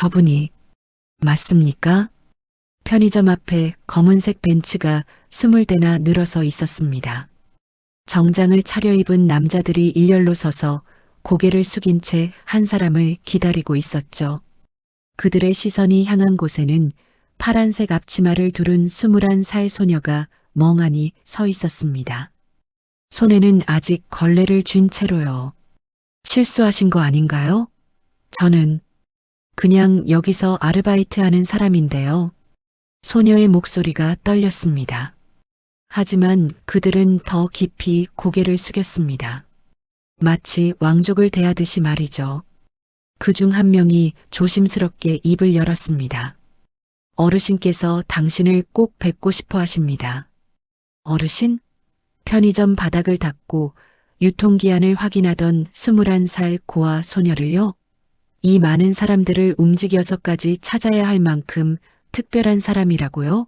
저분이 맞습니까? 편의점 앞에 검은색 벤츠가 20대나 늘어서 있었습니다. 정장을 차려입은 남자들이 일렬로 서서 고개를 숙인 채 한 사람을 기다리고 있었죠. 그들의 시선이 향한 곳에는 파란색 앞치마를 두른 21살 소녀가 멍하니 서 있었습니다. 손에는 아직 걸레를 쥔 채로요. 실수하신 거 아닌가요? 저는 그냥 여기서 아르바이트 하는 사람인데요. 소녀의 목소리가 떨렸습니다. 하지만 그들은 더 깊이 고개를 숙였습니다. 마치 왕족을 대하듯이 말이죠. 그중 한 명이 조심스럽게 입을 열었습니다. 어르신께서 당신을 꼭 뵙고 싶어 하십니다. 어르신? 편의점 바닥을 닦고 유통기한을 확인하던 21살 고아 소녀를요? 이 많은 사람들을 움직여서까지 찾아야 할 만큼 특별한 사람이라고요?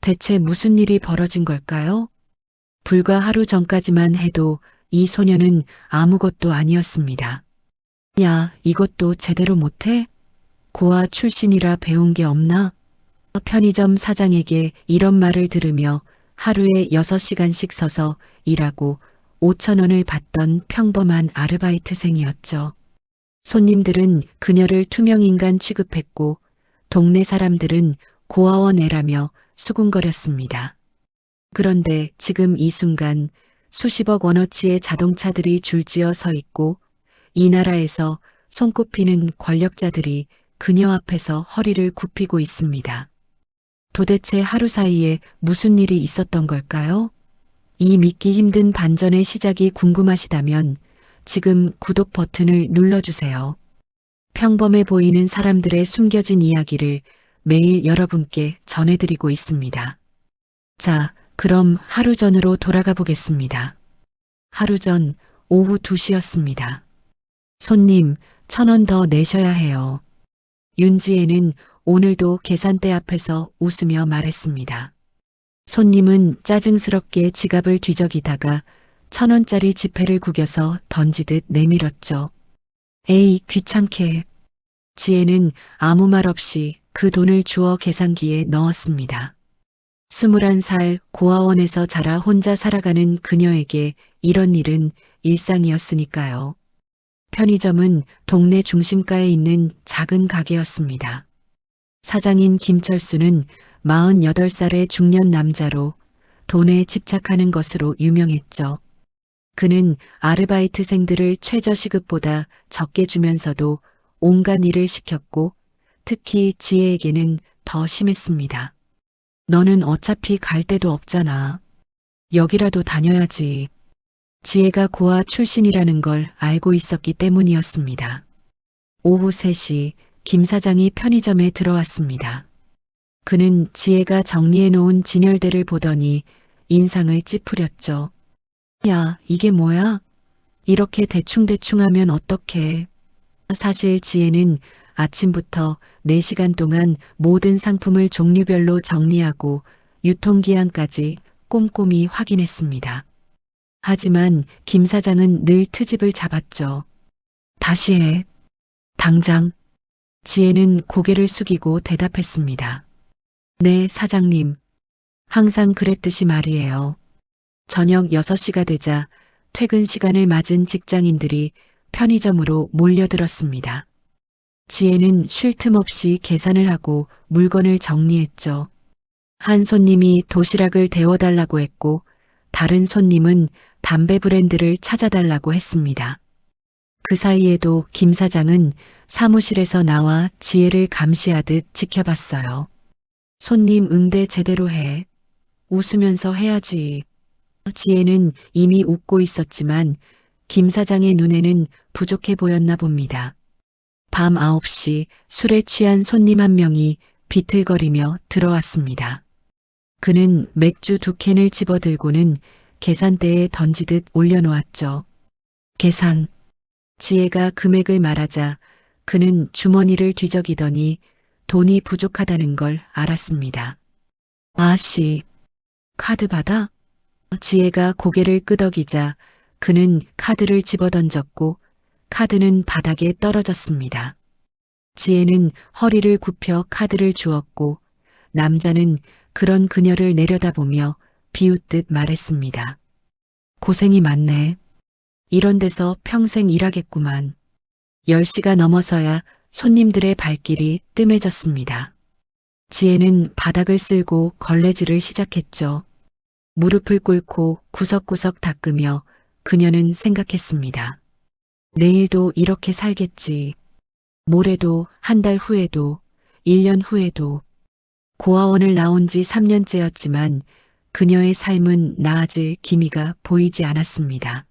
대체 무슨 일이 벌어진 걸까요? 불과 하루 전까지만 해도 이 소녀는 아무것도 아니었습니다. 야, 이것도 제대로 못해? 고아 출신이라 배운 게 없나? 편의점 사장에게 이런 말을 들으며 하루에 6시간씩 서서 일하고 5,000원을 받던 평범한 아르바이트생이었죠. 손님들은 그녀를 투명인간 취급했고 동네 사람들은 고아원 애라며 수군거렸습니다. 그런데 지금 이 순간 수십억 원어치의 자동차들이 줄지어 서 있고 이 나라에서 손꼽히는 권력자들이 그녀 앞에서 허리를 굽히고 있습니다. 도대체 하루 사이에 무슨 일이 있었던 걸까요? 이 믿기 힘든 반전의 시작이 궁금하시다면 지금 구독 버튼을 눌러주세요. 평범해 보이는 사람들의 숨겨진 이야기를 매일 여러분께 전해드리고 있습니다. 자, 그럼 하루 전으로 돌아가 보겠습니다. 하루 전 오후 2시였습니다. 손님, 1,000원 더 내셔야 해요. 윤지혜는 오늘도 계산대 앞에서 웃으며 말했습니다. 손님은 짜증스럽게 지갑을 뒤적이다가 1,000원짜리 지폐를 구겨서 던지듯 내밀었죠. 에이, 귀찮게. 지혜는 아무 말 없이 그 돈을 주워 계산기에 넣었습니다. 21살 고아원에서 자라 혼자 살아가는 그녀에게 이런 일은 일상이었으니까요. 편의점은 동네 중심가에 있는 작은 가게였습니다. 사장인 김철수는 48살의 중년 남자로 돈에 집착하는 것으로 유명했죠. 그는 아르바이트생들을 최저시급보다 적게 주면서도 온갖 일을 시켰고 특히 지혜에게는 더 심했습니다. 너는 어차피 갈 데도 없잖아. 여기라도 다녀야지. 지혜가 고아 출신이라는 걸 알고 있었기 때문이었습니다. 오후 3시 김 사장이 편의점에 들어왔습니다. 그는 지혜가 정리해놓은 진열대를 보더니 인상을 찌푸렸죠. 야, 이게 뭐야? 이렇게 대충대충 하면 어떡해. 사실 지혜는 아침부터 4시간 동안 모든 상품을 종류별로 정리하고 유통기한까지 꼼꼼히 확인했습니다. 하지만 김 사장은 늘 트집을 잡았죠. 다시 해. 당장. 지혜는 고개를 숙이고 대답했습니다. 네, 사장님. 항상 그랬듯이 말이에요. 저녁 6시가 되자 퇴근 시간을 맞은 직장인들이 편의점으로 몰려들었습니다. 지혜는 쉴 틈 없이 계산을 하고 물건을 정리했죠. 한 손님이 도시락을 데워달라고 했고 다른 손님은 담배 브랜드를 찾아달라고 했습니다. 그 사이에도 김 사장은 사무실에서 나와 지혜를 감시하듯 지켜봤어요. 손님 응대 제대로 해. 웃으면서 해야지. 지혜는 이미 웃고 있었지만 김 사장의 눈에는 부족해 보였나 봅니다. 밤 9시 술에 취한 손님 한 명이 비틀거리며 들어왔습니다. 그는 맥주 2캔을 집어들고는 계산대에 던지듯 올려놓았죠. 계산. 지혜가 금액을 말하자 그는 주머니를 뒤적이더니 돈이 부족하다는 걸 알았습니다. 아씨, 카드 받아? 지혜가 고개를 끄덕이자 그는 카드를 집어던졌고 카드는 바닥에 떨어졌습니다. 지혜는 허리를 굽혀 카드를 주었고 남자는 그런 그녀를 내려다보며 비웃듯 말했습니다. 고생이 많네. 이런 데서 평생 일하겠구만. 10시가 넘어서야 손님들의 발길이 뜸해졌습니다. 지혜는 바닥을 쓸고 걸레질을 시작했죠. 무릎을 꿇고 구석구석 닦으며 그녀는 생각했습니다. 내일도 이렇게 살겠지. 모레도, 한 달 후에도, 1년 후에도. 고아원을 나온 지 3년째였지만 그녀의 삶은 나아질 기미가 보이지 않았습니다.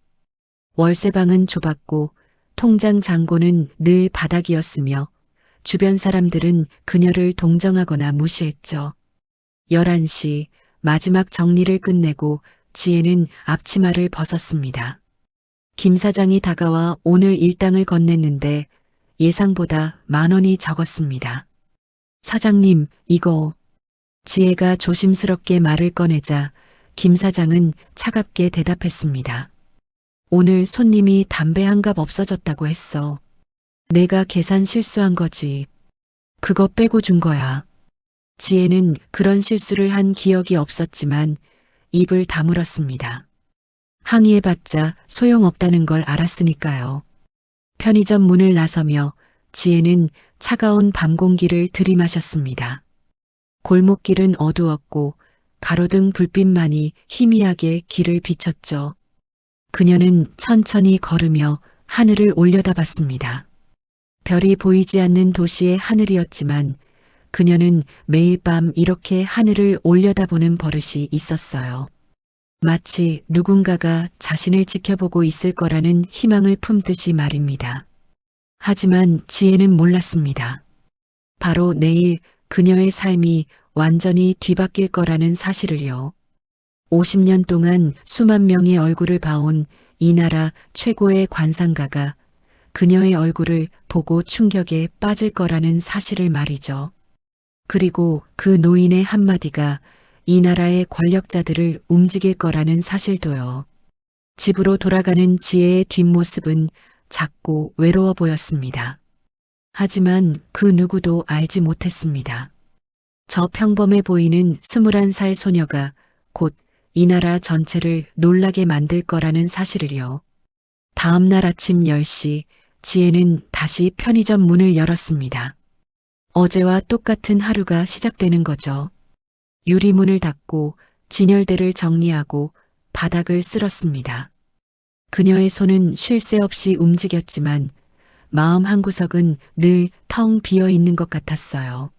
월세방은 좁았고 통장 잔고는 늘 바닥이었으며 주변 사람들은 그녀를 동정하거나 무시했죠. 11시 마지막 정리를 끝내고 지혜는 앞치마를 벗었습니다. 김 사장이 다가와 오늘 일당을 건넸는데 예상보다 10,000원이 적었습니다. 사장님, 이거. 지혜가 조심스럽게 말을 꺼내자 김 사장은 차갑게 대답했습니다. 오늘 손님이 담배 한 갑 없어졌다고 했어. 내가 계산 실수한 거지. 그거 빼고 준 거야. 지혜는 그런 실수를 한 기억이 없었지만 입을 다물었습니다. 항의해봤자 소용없다는 걸 알았으니까요. 편의점 문을 나서며 지혜는 차가운 밤 공기를 들이마셨습니다. 골목길은 어두웠고 가로등 불빛만이 희미하게 길을 비췄죠. 그녀는 천천히 걸으며 하늘을 올려다봤습니다. 별이 보이지 않는 도시의 하늘이었지만 그녀는 매일 밤 이렇게 하늘을 올려다보는 버릇이 있었어요. 마치 누군가가 자신을 지켜보고 있을 거라는 희망을 품듯이 말입니다. 하지만 지혜는 몰랐습니다. 바로 내일 그녀의 삶이 완전히 뒤바뀔 거라는 사실을요. 50년 동안 수만 명의 얼굴을 봐온 이 나라 최고의 관상가가 그녀의 얼굴을 보고 충격에 빠질 거라는 사실을 말이죠. 그리고 그 노인의 한마디가 이 나라의 권력자들을 움직일 거라는 사실도요. 집으로 돌아가는 지혜의 뒷모습은 작고 외로워 보였습니다. 하지만 그 누구도 알지 못했습니다. 저 평범해 보이는 21살 소녀가 곧 이 나라 전체를 놀라게 만들 거라는 사실을요. 다음 날 아침 10시 지혜는 다시 편의점 문을 열었습니다. 어제와 똑같은 하루가 시작되는 거죠. 유리문을 닫고 진열대를 정리하고 바닥을 쓸었습니다. 그녀의 손은 쉴 새 없이 움직였지만 마음 한구석은 늘 텅 비어 있는 것 같았어요.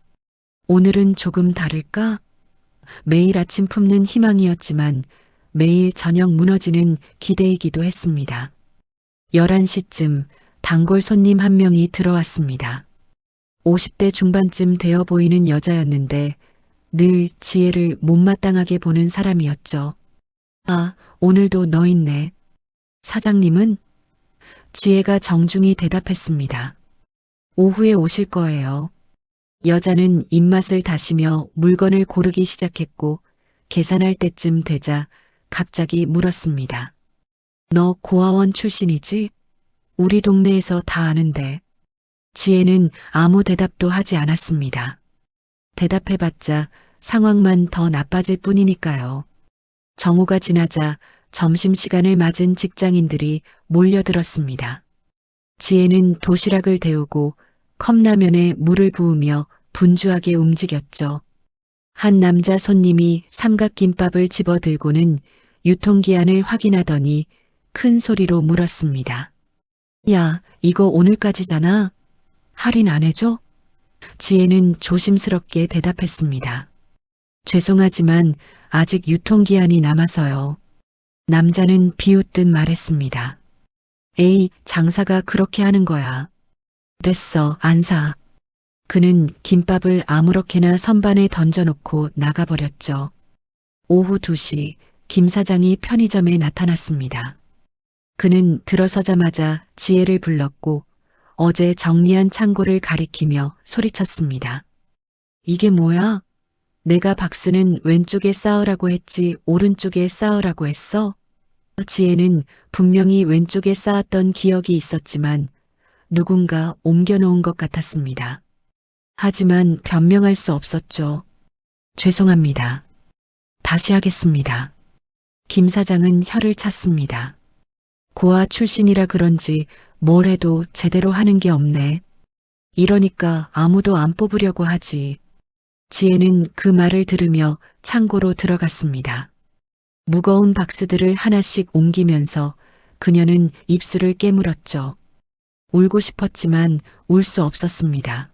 오늘은 조금 다를까? 매일 아침 품는 희망이었지만 매일 저녁 무너지는 기대이기도 했습니다. 11시쯤 단골 손님 한 명이 들어왔습니다. 50대 중반쯤 되어 보이는 여자였는데 늘 지혜를 못마땅하게 보는 사람이었죠. 아, 오늘도 너 있네. 사장님은? 지혜가 정중히 대답했습니다. 오후에 오실 거예요. 여자는 입맛을 다시며 물건을 고르기 시작했고 계산할 때쯤 되자 갑자기 물었습니다. 너 고아원 출신이지? 우리 동네에서 다 아는데. 지혜는 아무 대답도 하지 않았습니다. 대답해봤자 상황만 더 나빠질 뿐이니까요. 정오가 지나자 점심시간을 맞은 직장인들이 몰려들었습니다. 지혜는 도시락을 데우고 컵라면에 물을 부으며 분주하게 움직였죠. 한 남자 손님이 삼각김밥을 집어들고는 유통기한을 확인하더니 큰 소리로 물었습니다. 야, 이거 오늘까지잖아. 할인 안 해줘? 지혜는 조심스럽게 대답했습니다. 죄송하지만 아직 유통기한이 남아서요. 남자는 비웃듯 말했습니다. 에이, 장사가 그렇게 하는 거야. 됐어, 안 사. 그는 김밥을 아무렇게나 선반에 던져놓고 나가버렸죠. 오후 2시 김 사장이 편의점에 나타났습니다. 그는 들어서자마자 지혜를 불렀고 어제 정리한 창고를 가리키며 소리쳤습니다. 이게 뭐야? 내가 박스는 왼쪽에 쌓으라고 했지 오른쪽에 쌓으라고 했어? 지혜는 분명히 왼쪽에 쌓았던 기억이 있었지만 누군가 옮겨놓은 것 같았습니다. 하지만 변명할 수 없었죠. 죄송합니다. 다시 하겠습니다. 김 사장은 혀를 찼습니다. 고아 출신이라 그런지 뭘 해도 제대로 하는 게 없네. 이러니까 아무도 안 뽑으려고 하지. 지혜는 그 말을 들으며 창고로 들어갔습니다. 무거운 박스들을 하나씩 옮기면서 그녀는 입술을 깨물었죠. 울고 싶었지만 울 수 없었습니다.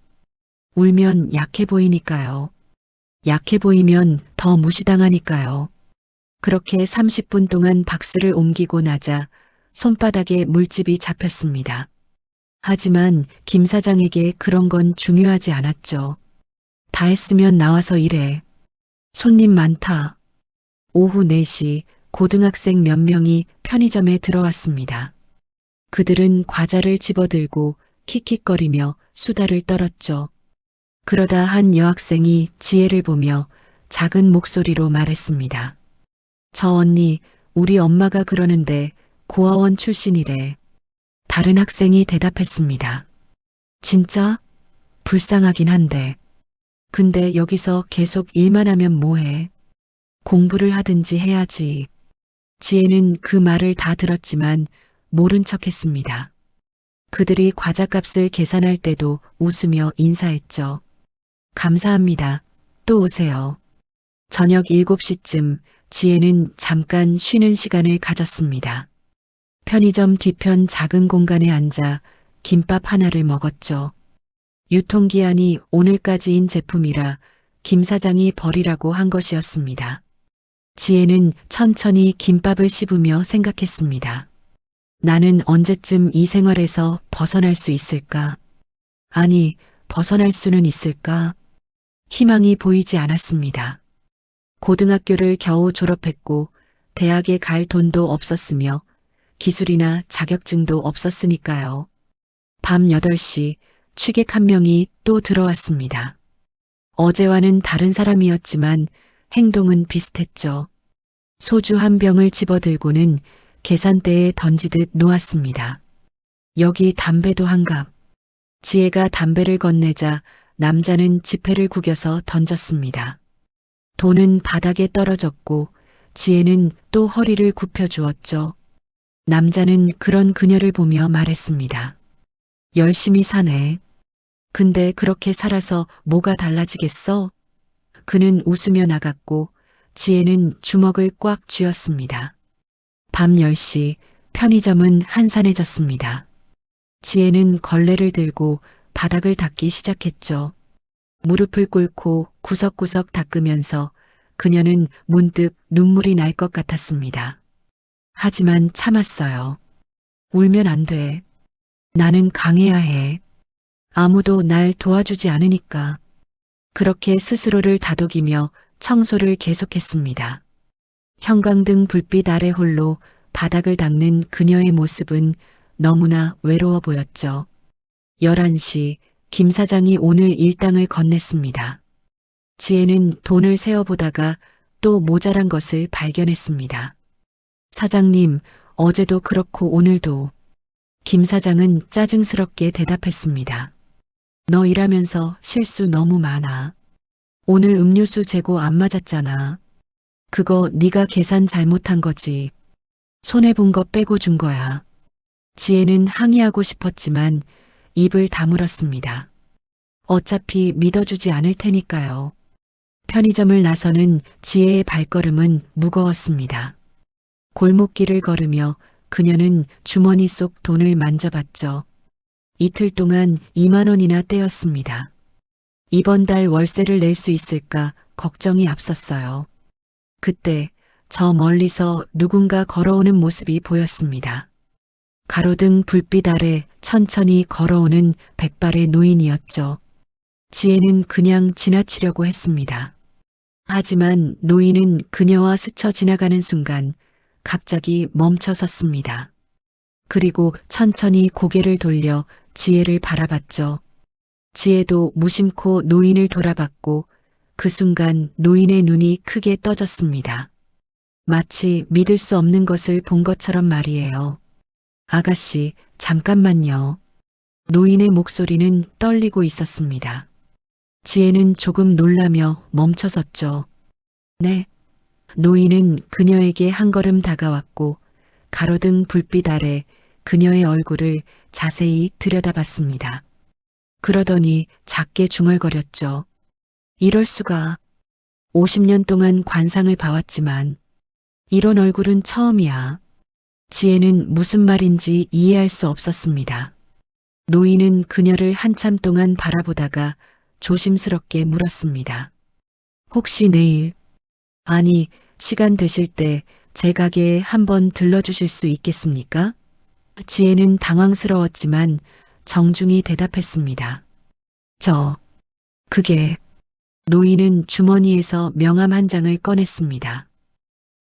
울면 약해 보이니까요. 약해 보이면 더 무시당하니까요. 그렇게 30분 동안 박스를 옮기고 나자 손바닥에 물집이 잡혔습니다. 하지만 김 사장에게 그런 건 중요하지 않았죠. 다 했으면 나와서 일해. 손님 많다. 오후 4시 고등학생 몇 명이 편의점에 들어왔습니다. 그들은 과자를 집어들고 킥킥거리며 수다를 떨었죠. 그러다 한 여학생이 지혜를 보며 작은 목소리로 말했습니다. 저 언니, 우리 엄마가 그러는데 고아원 출신이래. 다른 학생이 대답했습니다. 진짜? 불쌍하긴 한데. 근데 여기서 계속 일만 하면 뭐해? 공부를 하든지 해야지. 지혜는 그 말을 다 들었지만 모른 척했습니다. 그들이 과자값을 계산할 때도 웃으며 인사했죠. 감사합니다. 또 오세요. 저녁 7시쯤 지혜는 잠깐 쉬는 시간을 가졌습니다. 편의점 뒤편 작은 공간에 앉아 김밥 하나를 먹었죠. 유통기한이 오늘까지인 제품이라 김 사장이 버리라고 한 것이었습니다. 지혜는 천천히 김밥을 씹으며 생각했습니다. 나는 언제쯤 이 생활에서 벗어날 수 있을까? 아니, 벗어날 수는 있을까? 희망이 보이지 않았습니다. 고등학교를 겨우 졸업했고 대학에 갈 돈도 없었으며 기술이나 자격증도 없었으니까요. 밤 8시 취객 한 명이 또 들어왔습니다. 어제와는 다른 사람이었지만 행동은 비슷했죠. 소주 한 병을 집어들고는 계산대에 던지듯 놓았습니다. 여기 담배도 한 갑. 지혜가 담배를 건네자 남자는 지폐를 구겨서 던졌습니다. 돈은 바닥에 떨어졌고 지혜는 또 허리를 굽혀 주었죠. 남자는 그런 그녀를 보며 말했습니다. 열심히 사네. 근데 그렇게 살아서 뭐가 달라지겠어? 그는 웃으며 나갔고 지혜는 주먹을 꽉 쥐었습니다. 밤 10시 편의점은 한산해졌습니다. 지혜는 걸레를 들고 바닥을 닦기 시작했죠. 무릎을 꿇고 구석구석 닦으면서 그녀는 문득 눈물이 날 것 같았습니다. 하지만 참았어요. 울면 안 돼. 나는 강해야 해. 아무도 날 도와주지 않으니까. 그렇게 스스로를 다독이며 청소를 계속했습니다. 형광등 불빛 아래 홀로 바닥을 닦는 그녀의 모습은 너무나 외로워 보였죠. 11시 김 사장이 오늘 일당을 건넸습니다. 지혜는 돈을 세어보다가 또 모자란 것을 발견했습니다. 사장님, 어제도 그렇고 오늘도. 김 사장은 짜증스럽게 대답했습니다. 너 일하면서 실수 너무 많아. 오늘 음료수 재고 안 맞았잖아. 그거 네가 계산 잘못한 거지. 손해본 거 빼고 준 거야. 지혜는 항의하고 싶었지만 입을 다물었습니다. 어차피 믿어주지 않을 테니까요. 편의점을 나서는 지혜의 발걸음은 무거웠습니다. 골목길을 걸으며 그녀는 주머니 속 돈을 만져봤죠. 이틀 동안 2만 원이나 떼었습니다. 이번 달 월세를 낼 수 있을까 걱정이 앞섰어요. 그때 저 멀리서 누군가 걸어오는 모습이 보였습니다. 가로등 불빛 아래 천천히 걸어오는 백발의 노인이었죠. 지혜는 그냥 지나치려고 했습니다. 하지만 노인은 그녀와 스쳐 지나가는 순간 갑자기 멈춰 섰습니다. 그리고 천천히 고개를 돌려 지혜를 바라봤죠. 지혜도 무심코 노인을 돌아봤고 그 순간 노인의 눈이 크게 떠졌습니다. 마치 믿을 수 없는 것을 본 것처럼 말이에요. 아가씨, 잠깐만요. 노인의 목소리는 떨리고 있었습니다. 지혜는 조금 놀라며 멈춰섰죠. 네. 노인은 그녀에게 한 걸음 다가왔고 가로등 불빛 아래 그녀의 얼굴을 자세히 들여다봤습니다. 그러더니 작게 중얼거렸죠. 이럴 수가. 50년 동안 관상을 봐왔지만 이런 얼굴은 처음이야. 지혜는 무슨 말인지 이해할 수 없었습니다. 노인은 그녀를 한참 동안 바라보다가 조심스럽게 물었습니다. 혹시 내일, 아니, 시간 되실 때 제 가게에 한번 들러주실 수 있겠습니까? 지혜는 당황스러웠지만 정중히 대답했습니다. 그게. 노인은 주머니에서 명함 한 장을 꺼냈습니다.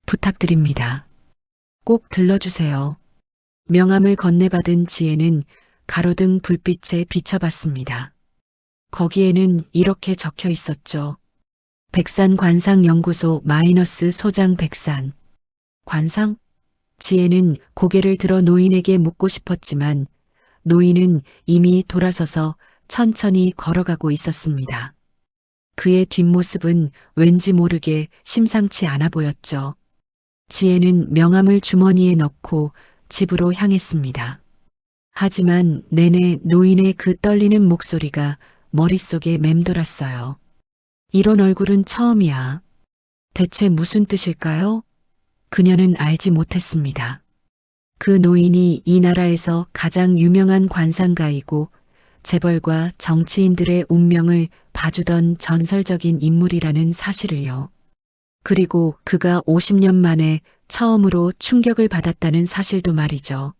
부탁드립니다. 꼭 들러주세요. 명함을 건네받은 지혜는 가로등 불빛에 비춰봤습니다. 거기에는 이렇게 적혀 있었죠. 백산관상연구소 마이너스 소장 백산. 관상? 지혜는 고개를 들어 노인에게 묻고 싶었지만 노인은 이미 돌아서서 천천히 걸어가고 있었습니다. 그의 뒷모습은 왠지 모르게 심상치 않아 보였죠. 지혜는 명함을 주머니에 넣고 집으로 향했습니다. 하지만 내내 노인의 그 떨리는 목소리가 머릿속에 맴돌았어요. 이런 얼굴은 처음이야. 대체 무슨 뜻일까요? 그녀는 알지 못했습니다. 그 노인이 이 나라에서 가장 유명한 관상가이고 재벌과 정치인들의 운명을 봐주던 전설적인 인물이라는 사실을요. 그리고 그가 50년 만에 처음으로 충격을 받았다는 사실도 말이죠.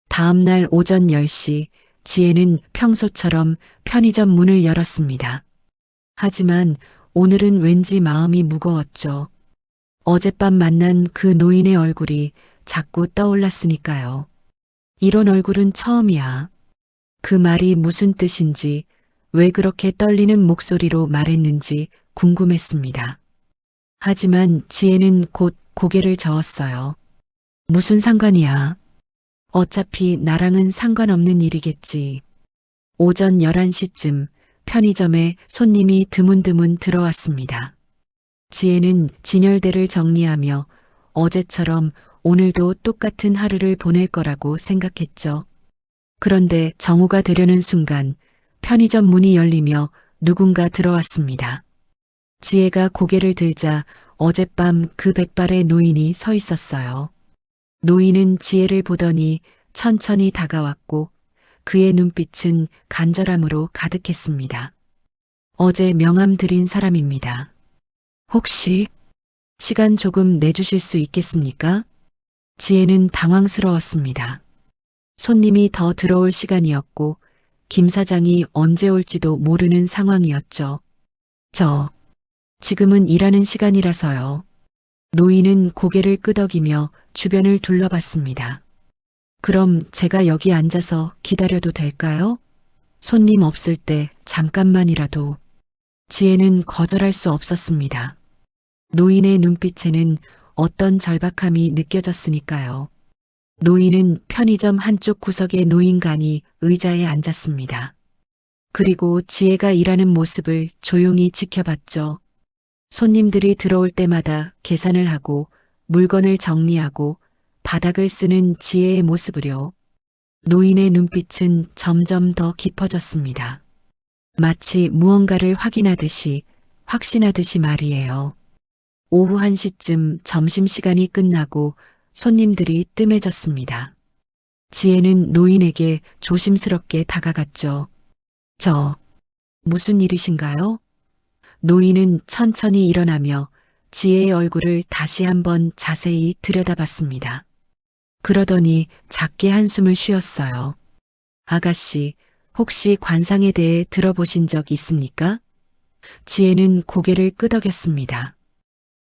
다음 날 오전 10시 지혜는 평소처럼 편의점 문을 열었습니다. 하지만 오늘은 왠지 마음이 무거웠죠. 어젯밤 만난 그 노인의 얼굴이 자꾸 떠올랐으니까요. 이런 얼굴은 처음이야. 그 말이 무슨 뜻인지, 왜 그렇게 떨리는 목소리로 말했는지 궁금했습니다. 하지만 지혜는 곧 고개를 저었어요. 무슨 상관이야. 어차피 나랑은 상관없는 일이겠지. 오전 11시쯤 편의점에 손님이 드문드문 들어왔습니다. 지혜는 진열대를 정리하며 어제처럼 오늘도 똑같은 하루를 보낼 거라고 생각했죠. 그런데 정오가 되려는 순간 편의점 문이 열리며 누군가 들어왔습니다. 지혜가 고개를 들자 어젯밤 그 백발의 노인이 서 있었어요. 노인은 지혜를 보더니 천천히 다가왔고 그의 눈빛은 간절함으로 가득했습니다. 어제 명함 드린 사람입니다. 혹시 시간 조금 내주실 수 있겠습니까? 지혜는 당황스러웠습니다. 손님이 더 들어올 시간이었고 김 사장이 언제 올지도 모르는 상황이었죠. 지금은 일하는 시간이라서요. 노인은 고개를 끄덕이며 주변을 둘러봤습니다. 그럼 제가 여기 앉아서 기다려도 될까요? 손님 없을 때 잠깐만이라도. 지혜는 거절할 수 없었습니다. 노인의 눈빛에는 어떤 절박함이 느껴졌으니까요. 노인은 편의점 한쪽 구석에 놓인 간이 의자에 앉았습니다. 그리고 지혜가 일하는 모습을 조용히 지켜봤죠. 손님들이 들어올 때마다 계산을 하고 물건을 정리하고 바닥을 쓰는 지혜의 모습을요. 노인의 눈빛은 점점 더 깊어졌습니다. 마치 무언가를 확신하듯이 말이에요. 오후 1시쯤 점심시간이 끝나고 손님들이 뜸해졌습니다. 지혜는 노인에게 조심스럽게 다가갔죠. 무슨 일이신가요? 노인은 천천히 일어나며 지혜의 얼굴을 다시 한번 자세히 들여다봤습니다. 그러더니 작게 한숨을 쉬었어요. 아가씨, 혹시 관상에 대해 들어보신 적 있습니까? 지혜는 고개를 끄덕였습니다.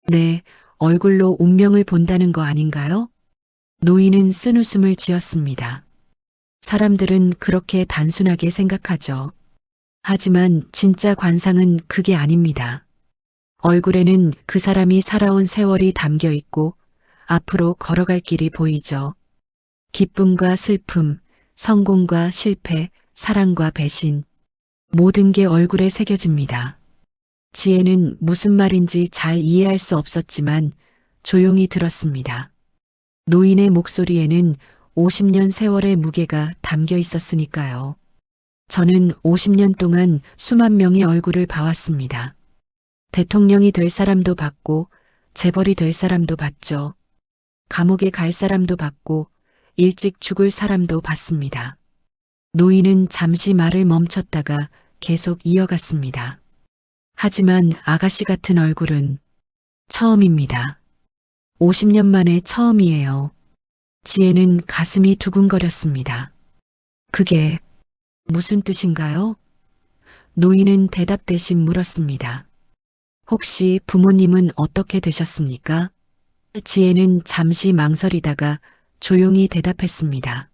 네, 얼굴로 운명을 본다는 거 아닌가요? 노인은 쓴웃음을 지었습니다. 사람들은 그렇게 단순하게 생각하죠. 하지만 진짜 관상은 그게 아닙니다. 얼굴에는 그 사람이 살아온 세월이 담겨 있고 앞으로 걸어갈 길이 보이죠. 기쁨과 슬픔, 성공과 실패, 사랑과 배신, 모든 게 얼굴에 새겨집니다. 지혜는 무슨 말인지 잘 이해할 수 없었지만 조용히 들었습니다. 노인의 목소리에는 50년 세월의 무게가 담겨 있었으니까요. 저는 50년 동안 수만 명의 얼굴을 봐왔습니다. 대통령이 될 사람도 봤고, 재벌이 될 사람도 봤죠. 감옥에 갈 사람도 봤고, 일찍 죽을 사람도 봤습니다. 노인은 잠시 말을 멈췄다가 계속 이어갔습니다. 하지만 아가씨 같은 얼굴은 처음입니다. 50년 만에 처음이에요. 지혜는 가슴이 두근거렸습니다. 그게 무슨 뜻인가요? 노인은 대답 대신 물었습니다. 혹시 부모님은 어떻게 되셨습니까? 지혜는 잠시 망설이다가 조용히 대답했습니다.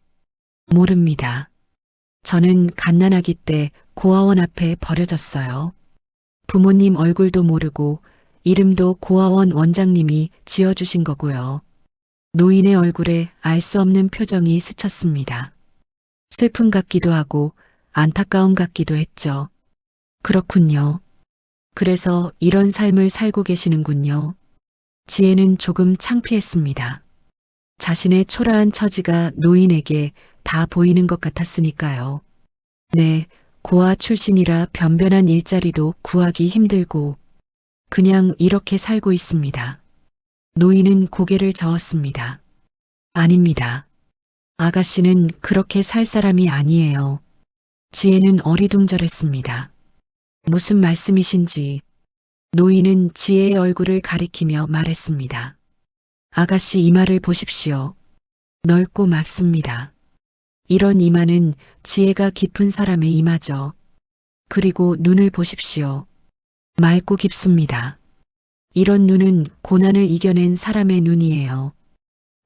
모릅니다. 저는 갓난아기 때 고아원 앞에 버려졌어요. 부모님 얼굴도 모르고 이름도 고아원 원장님이 지어주신 거고요. 노인의 얼굴에 알 수 없는 표정이 스쳤습니다. 슬픔 같기도 하고 안타까움 같기도 했죠. 그렇군요. 그래서 이런 삶을 살고 계시는군요. 지혜는 조금 창피했습니다. 자신의 초라한 처지가 노인에게 다 보이는 것 같았으니까요. 네, 고아 출신이라 변변한 일자리도 구하기 힘들고 그냥 이렇게 살고 있습니다. 노인은 고개를 저었습니다. 아닙니다. 아가씨는 그렇게 살 사람이 아니에요. 지혜는 어리둥절했습니다. 무슨 말씀이신지. 노인은 지혜의 얼굴을 가리키며 말했습니다. 아가씨 이마를 보십시오. 넓고 맑습니다. 이런 이마는 지혜가 깊은 사람의 이마죠. 그리고 눈을 보십시오. 맑고 깊습니다. 이런 눈은 고난을 이겨낸 사람의 눈이에요.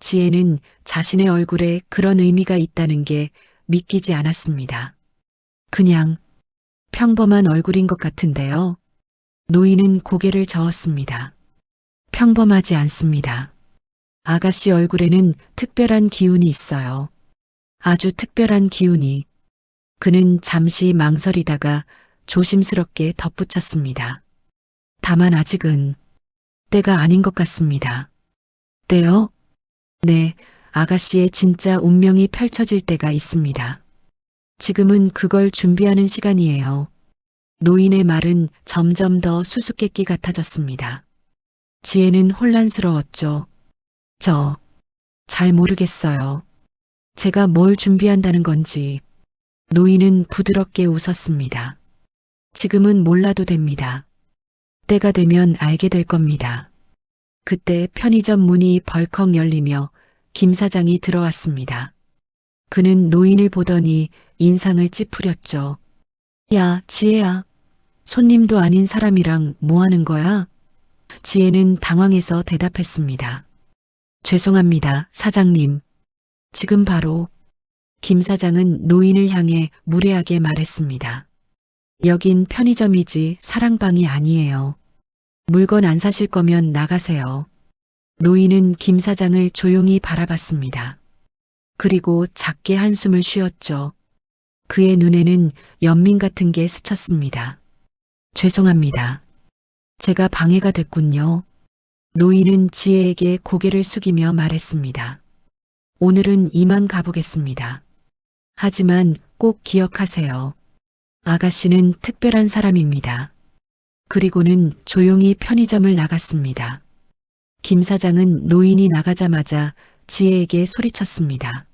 지혜는 자신의 얼굴에 그런 의미가 있다는 게 믿기지 않았습니다. 그냥 평범한 얼굴인 것 같은데요. 노인은 고개를 저었습니다. 평범하지 않습니다. 아가씨 얼굴에는 특별한 기운이 있어요. 아주 특별한 기운이. 그는 잠시 망설이다가 조심스럽게 덧붙였습니다. 다만 아직은 때가 아닌 것 같습니다. 때요? 네, 아가씨의 진짜 운명이 펼쳐질 때가 있습니다. 지금은 그걸 준비하는 시간이에요. 노인의 말은 점점 더 수수께끼 같아졌습니다. 지혜는 혼란스러웠죠. 잘 모르겠어요. 제가 뭘 준비한다는 건지. 노인은 부드럽게 웃었습니다. 지금은 몰라도 됩니다. 때가 되면 알게 될 겁니다. 그때 편의점 문이 벌컥 열리며 김 사장이 들어왔습니다. 그는 노인을 보더니 인상을 찌푸렸죠. 야, 지혜야. 손님도 아닌 사람이랑 뭐 하는 거야? 지혜는 당황해서 대답했습니다. 죄송합니다, 사장님. 지금 바로. 김 사장은 노인을 향해 무례하게 말했습니다. 여긴 편의점이지 사랑방이 아니에요. 물건 안 사실 거면 나가세요. 노인은 김 사장을 조용히 바라봤습니다. 그리고 작게 한숨을 쉬었죠. 그의 눈에는 연민 같은 게 스쳤습니다. 죄송합니다. 제가 방해가 됐군요. 노인은 지혜에게 고개를 숙이며 말했습니다. 오늘은 이만 가보겠습니다. 하지만 꼭 기억하세요. 아가씨는 특별한 사람입니다. 그리고는 조용히 편의점을 나갔습니다. 김 사장은 노인이 나가자마자 지혜에게 소리쳤습니다.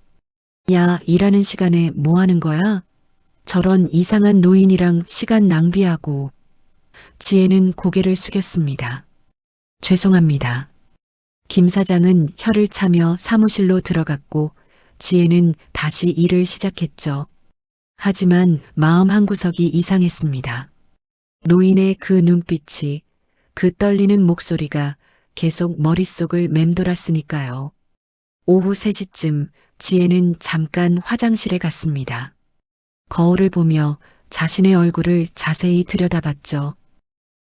야, 일하는 시간에 뭐 하는 거야? 저런 이상한 노인이랑 시간 낭비하고. 지혜는 고개를 숙였습니다. 죄송합니다. 김 사장은 혀를 차며 사무실로 들어갔고 지혜는 다시 일을 시작했죠. 하지만 마음 한구석이 이상했습니다. 노인의 그 눈빛이, 그 떨리는 목소리가 계속 머릿속을 맴돌았으니까요. 오후 3시쯤 지혜는 잠깐 화장실에 갔습니다. 거울을 보며 자신의 얼굴을 자세히 들여다봤죠.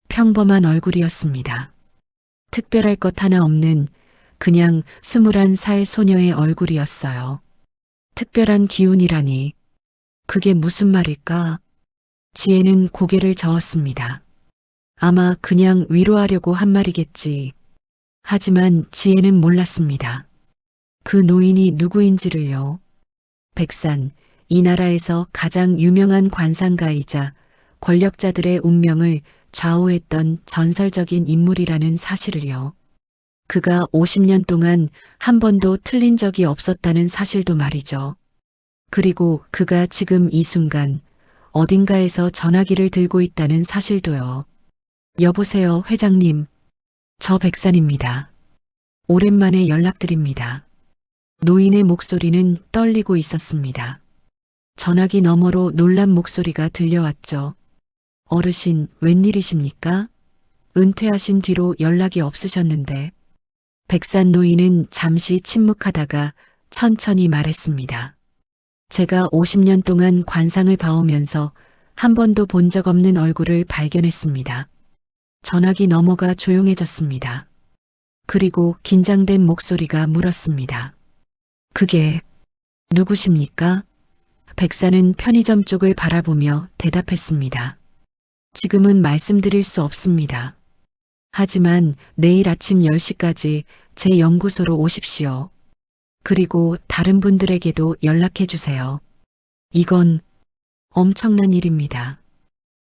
평범한 얼굴이었습니다. 특별할 것 하나 없는 그냥 21살 소녀의 얼굴이었어요. 특별한 기운이라니. 그게 무슨 말일까? 지혜는 고개를 저었습니다. 아마 그냥 위로하려고 한 말이겠지. 하지만 지혜는 몰랐습니다. 그 노인이 누구인지를요. 백산, 이 나라에서 가장 유명한 관상가이자 권력자들의 운명을 좌우했던 전설적인 인물이라는 사실을요. 그가 50년 동안 한 번도 틀린 적이 없었다는 사실도 말이죠. 그리고 그가 지금 이 순간 어딘가에서 전화기를 들고 있다는 사실도요. 여보세요, 회장님. 저 백산입니다. 오랜만에 연락드립니다. 노인의 목소리는 떨리고 있었습니다. 전화기 너머로 놀란 목소리가 들려왔죠. 어르신, 웬일이십니까? 은퇴하신 뒤로 연락이 없으셨는데. 백산 노인은 잠시 침묵하다가 천천히 말했습니다. 제가 50년 동안 관상을 봐오면서 한 번도 본 적 없는 얼굴을 발견했습니다. 전화기 너머가 조용해졌습니다. 그리고 긴장된 목소리가 물었습니다. 그게 누구십니까? 백사는 편의점 쪽을 바라보며 대답했습니다. 지금은 말씀드릴 수 없습니다. 하지만 내일 아침 10시까지 제 연구소로 오십시오. 그리고 다른 분들에게도 연락해 주세요. 이건 엄청난 일입니다.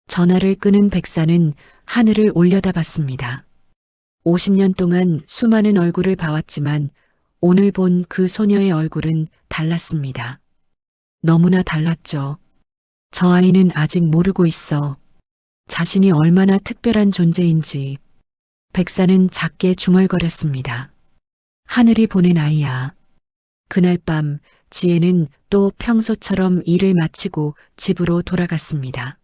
전화를 끊은 백사는 하늘을 올려다봤습니다. 50년 동안 수많은 얼굴을 봐왔지만 오늘 본 그 소녀의 얼굴은 달랐습니다. 너무나 달랐죠. 저 아이는 아직 모르고 있어. 자신이 얼마나 특별한 존재인지. 백사는 작게 중얼거렸습니다. 하늘이 보낸 아이야. 그날 밤 지혜는 또 평소처럼 일을 마치고 집으로 돌아갔습니다.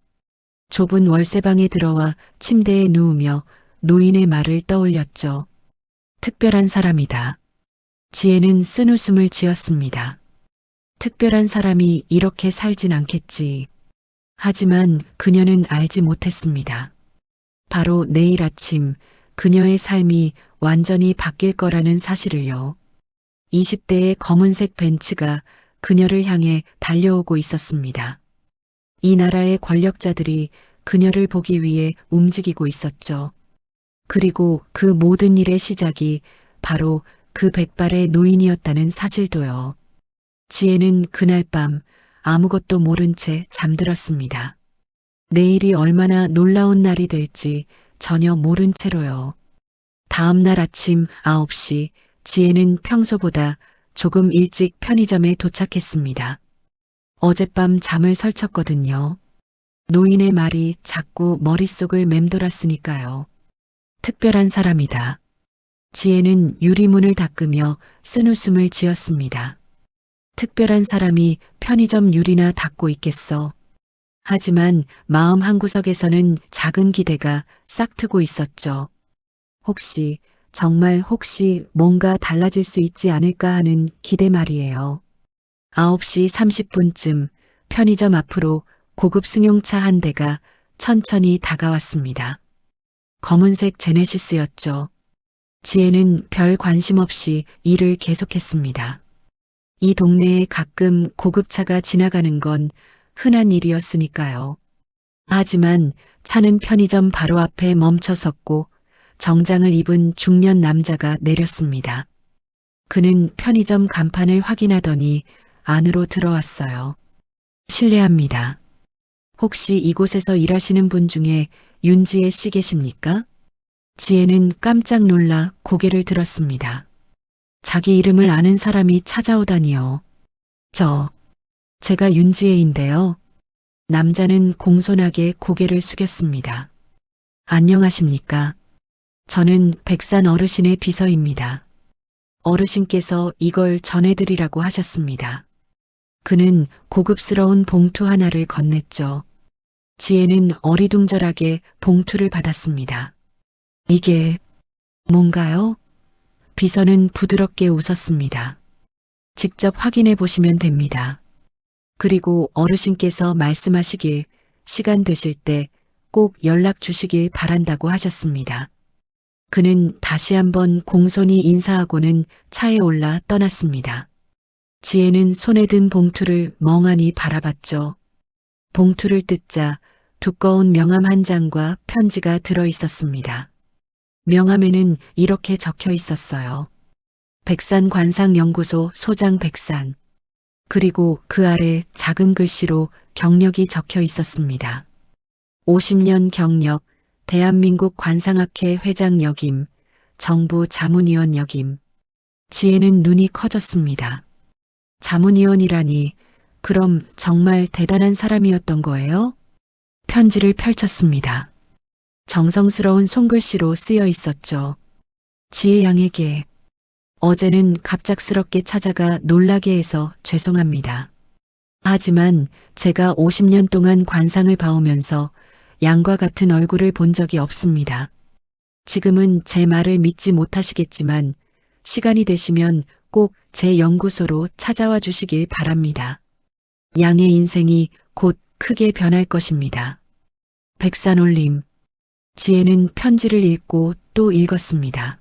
좁은 월세방에 들어와 침대에 누우며 노인의 말을 떠올렸죠. 특별한 사람이다. 지혜는 쓴웃음을 지었습니다. 특별한 사람이 이렇게 살진 않겠지. 하지만 그녀는 알지 못했습니다. 바로 내일 아침 그녀의 삶이 완전히 바뀔 거라는 사실을요. 20대의 검은색 벤츠가 그녀를 향해 달려오고 있었습니다. 이 나라의 권력자들이 그녀를 보기 위해 움직이고 있었죠. 그리고 그 모든 일의 시작이 바로 그 백발의 노인이었다는 사실도요. 지혜는 그날 밤 아무것도 모른 채 잠들었습니다. 내일이 얼마나 놀라운 날이 될지 전혀 모른 채로요. 다음 날 아침 9시 지혜는 평소보다 조금 일찍 편의점에 도착했습니다. 어젯밤 잠을 설쳤거든요. 노인의 말이 자꾸 머릿속을 맴돌았으니까요. 특별한 사람이다. 지혜는 유리문을 닦으며 쓴웃음을 지었습니다. 특별한 사람이 편의점 유리나 닦고 있겠어. 하지만 마음 한구석에서는 작은 기대가 싹트고 있었죠. 혹시, 정말 혹시 뭔가 달라질 수 있지 않을까 하는 기대 말이에요. 9시 30분쯤 편의점 앞으로 고급 승용차 한 대가 천천히 다가왔습니다. 검은색 제네시스였죠. 지혜는 별 관심 없이 일을 계속했습니다. 이 동네에 가끔 고급차가 지나가는 건 흔한 일이었으니까요. 하지만 차는 편의점 바로 앞에 멈춰섰고 정장을 입은 중년 남자가 내렸습니다. 그는 편의점 간판을 확인하더니 안으로 들어왔어요. 실례합니다. 혹시 이곳에서 일하시는 분 중에 윤지혜 씨 계십니까? 지혜는 깜짝 놀라 고개를 들었습니다. 자기 이름을 아는 사람이 찾아오다니요. 제가 윤지혜인데요. 남자는 공손하게 고개를 숙였습니다. 안녕하십니까? 저는 백산 어르신의 비서입니다. 어르신께서 이걸 전해드리라고 하셨습니다. 그는 고급스러운 봉투 하나를 건넸죠. 지혜는 어리둥절하게 봉투를 받았습니다. 이게 뭔가요? 비서는 부드럽게 웃었습니다. 직접 확인해 보시면 됩니다. 그리고 어르신께서 말씀하시길 시간 되실 때 꼭 연락 주시길 바란다고 하셨습니다. 그는 다시 한번 공손히 인사하고는 차에 올라 떠났습니다. 지혜는 손에 든 봉투를 멍하니 바라봤죠. 봉투를 뜯자 두꺼운 명함 한 장과 편지가 들어 있었습니다. 명함에는 이렇게 적혀 있었어요. 백산관상연구소 소장 백산. 그리고 그 아래 작은 글씨로 경력이 적혀 있었습니다. 50년 경력, 대한민국 관상학회 회장 역임, 정부 자문위원 역임. 지혜는 눈이 커졌습니다. 자문위원이라니, 그럼 정말 대단한 사람이었던 거예요? 편지를 펼쳤습니다. 정성스러운 손글씨로 쓰여 있었죠. 지혜 양에게 어제는 갑작스럽게 찾아가 놀라게 해서 죄송합니다. 하지만 제가 50년 동안 관상을 봐오면서 양과 같은 얼굴을 본 적이 없습니다. 지금은 제 말을 믿지 못하시겠지만 시간이 되시면 꼭 제 연구소로 찾아와 주시길 바랍니다. 양의 인생이 곧 크게 변할 것입니다. 백산올림. 지혜는 편지를 읽고 또 읽었습니다.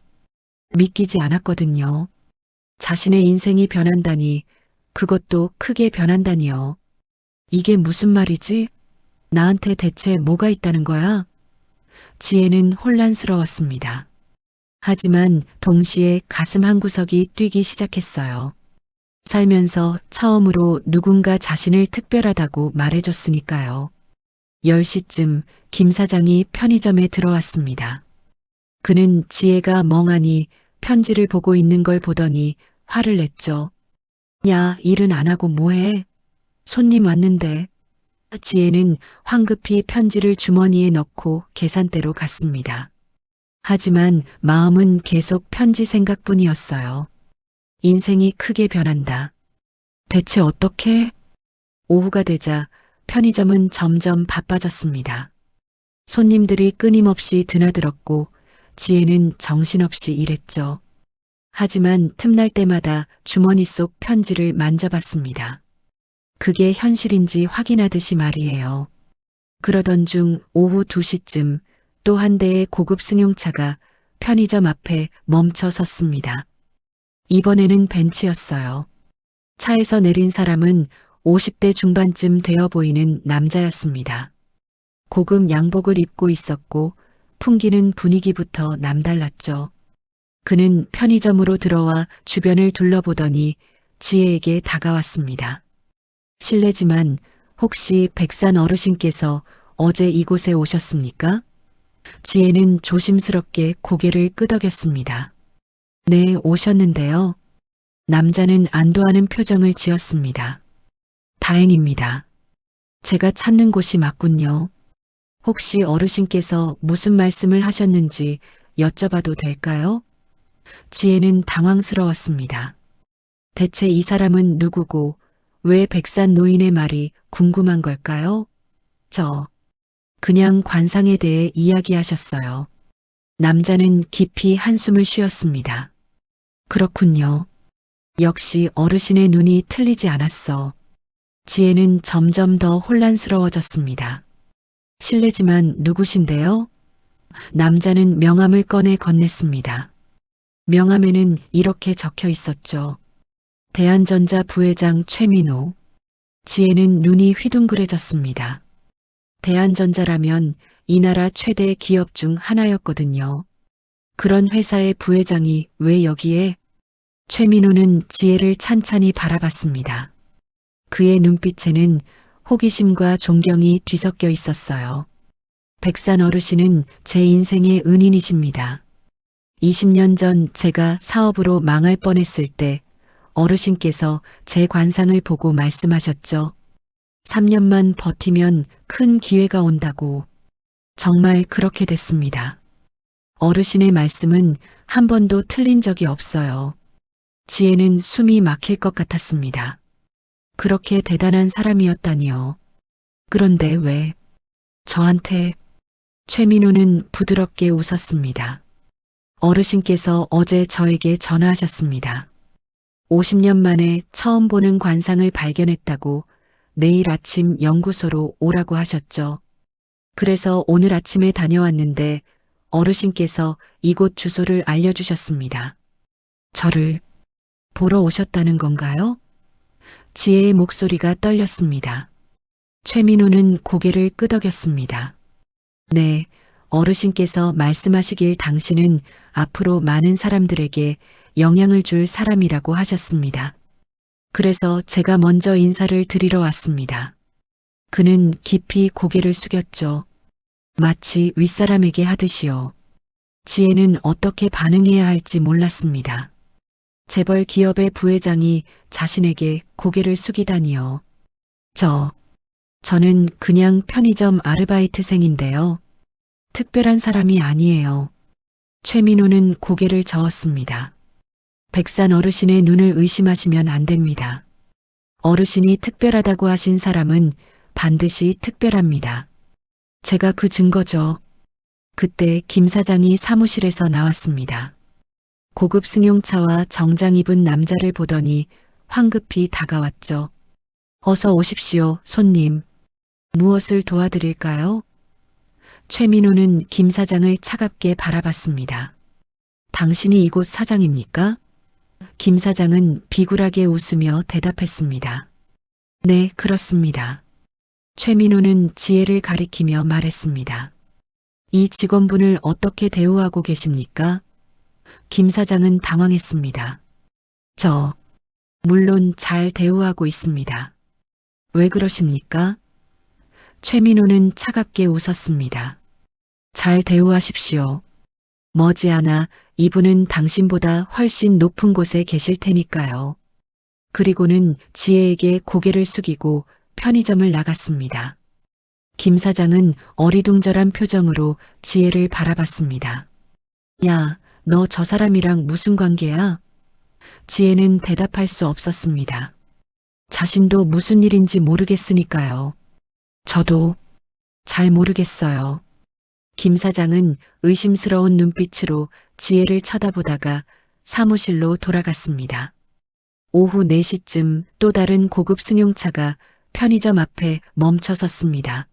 믿기지 않았거든요. 자신의 인생이 변한다니, 그것도 크게 변한다니요. 이게 무슨 말이지? 나한테 대체 뭐가 있다는 거야? 지혜는 혼란스러웠습니다. 하지만 동시에 가슴 한구석이 뛰기 시작했어요. 살면서 처음으로 누군가 자신을 특별하다고 말해줬으니까요. 10시쯤 김 사장이 편의점에 들어왔습니다. 그는 지혜가 멍하니 편지를 보고 있는 걸 보더니 화를 냈죠. 야, 일은 안 하고 뭐해? 손님 왔는데. 지혜는 황급히 편지를 주머니에 넣고 계산대로 갔습니다. 하지만 마음은 계속 편지 생각뿐이었어요. 인생이 크게 변한다. 대체 어떻게? 오후가 되자 편의점은 점점 바빠졌습니다. 손님들이 끊임없이 드나들었고 지혜는 정신없이 일했죠. 하지만 틈날 때마다 주머니 속 편지를 만져봤습니다. 그게 현실인지 확인하듯이 말이에요. 그러던 중 오후 2시쯤 또 한 대의 고급 승용차가 편의점 앞에 멈춰 섰습니다. 이번에는 벤츠였어요. 차에서 내린 사람은 50대 중반쯤 되어 보이는 남자였습니다. 고급 양복을 입고 있었고 풍기는 분위기부터 남달랐죠. 그는 편의점으로 들어와 주변을 둘러보더니 지혜에게 다가왔습니다. 실례지만 혹시 백산 어르신께서 어제 이곳에 오셨습니까? 지혜는 조심스럽게 고개를 끄덕였습니다. 네, 오셨는데요. 남자는 안도하는 표정을 지었습니다. 다행입니다. 제가 찾는 곳이 맞군요. 혹시 어르신께서 무슨 말씀을 하셨는지 여쭤봐도 될까요? 지혜는 당황스러웠습니다. 대체 이 사람은 누구고 왜 백산 노인의 말이 궁금한 걸까요? 그냥 관상에 대해 이야기하셨어요. 남자는 깊이 한숨을 쉬었습니다. 그렇군요. 역시 어르신의 눈이 틀리지 않았어. 지혜는 점점 더 혼란스러워졌습니다. 실례지만 누구신데요? 남자는 명함을 꺼내 건넸습니다. 명함에는 이렇게 적혀 있었죠. 대한전자 부회장 최민호. 지혜는 눈이 휘둥그레졌습니다. 대한전자라면 이 나라 최대 기업 중 하나였거든요. 그런 회사의 부회장이 왜 여기에? 최민호는 지혜를 찬찬히 바라봤습니다. 그의 눈빛에는 호기심과 존경이 뒤섞여 있었어요. 백산 어르신은 제 인생의 은인이십니다. 20년 전 제가 사업으로 망할 뻔했을 때 어르신께서 제 관상을 보고 말씀하셨죠. 3년만 버티면 큰 기회가 온다고. 정말 그렇게 됐습니다. 어르신의 말씀은 한 번도 틀린 적이 없어요. 지혜는 숨이 막힐 것 같았습니다. 그렇게 대단한 사람이었다니요. 그런데 왜? 저한테? 최민호는 부드럽게 웃었습니다. 어르신께서 어제 저에게 전화하셨습니다. 50년 만에 처음 보는 관상을 발견했다고 내일 아침 연구소로 오라고 하셨죠. 그래서 오늘 아침에 다녀왔는데 어르신께서 이곳 주소를 알려주셨습니다. 저를 보러 오셨다는 건가요? 지혜의 목소리가 떨렸습니다. 최민호는 고개를 끄덕였습니다. 네, 어르신께서 말씀하시길 당신은 앞으로 많은 사람들에게 영향을 줄 사람이라고 하셨습니다. 그래서 제가 먼저 인사를 드리러 왔습니다. 그는 깊이 고개를 숙였죠. 마치 윗사람에게 하듯이요. 지혜는 어떻게 반응해야 할지 몰랐습니다. 재벌 기업의 부회장이 자신에게 고개를 숙이다니요. 저는 그냥 편의점 아르바이트생인데요. 특별한 사람이 아니에요. 최민호는 고개를 저었습니다. 백산 어르신의 눈을 의심하시면 안 됩니다. 어르신이 특별하다고 하신 사람은 반드시 특별합니다. 제가 그 증거죠. 그때 김 사장이 사무실에서 나왔습니다. 고급 승용차와 정장 입은 남자를 보더니 황급히 다가왔죠. 어서 오십시오, 손님. 무엇을 도와드릴까요? 최민호는 김 사장을 차갑게 바라봤습니다. 당신이 이곳 사장입니까? 김 사장은 비굴하게 웃으며 대답했습니다. 네, 그렇습니다. 최민호는 지혜를 가리키며 말했습니다. 이 직원분을 어떻게 대우하고 계십니까? 김 사장은 당황했습니다. 물론 잘 대우하고 있습니다. 왜 그러십니까? 최민호는 차갑게 웃었습니다. 잘 대우하십시오. 머지않아 이분은 당신보다 훨씬 높은 곳에 계실 테니까요. 그리고는 지혜에게 고개를 숙이고 편의점을 나갔습니다. 김 사장은 어리둥절한 표정으로 지혜를 바라봤습니다. 야, 너 저 사람이랑 무슨 관계야? 지혜는 대답할 수 없었습니다. 자신도 무슨 일인지 모르겠으니까요. 저도 잘 모르겠어요. 김 사장은 의심스러운 눈빛으로 지혜를 쳐다보다가 사무실로 돌아갔습니다. 오후 4시쯤 또 다른 고급 승용차가 편의점 앞에 멈춰 섰습니다.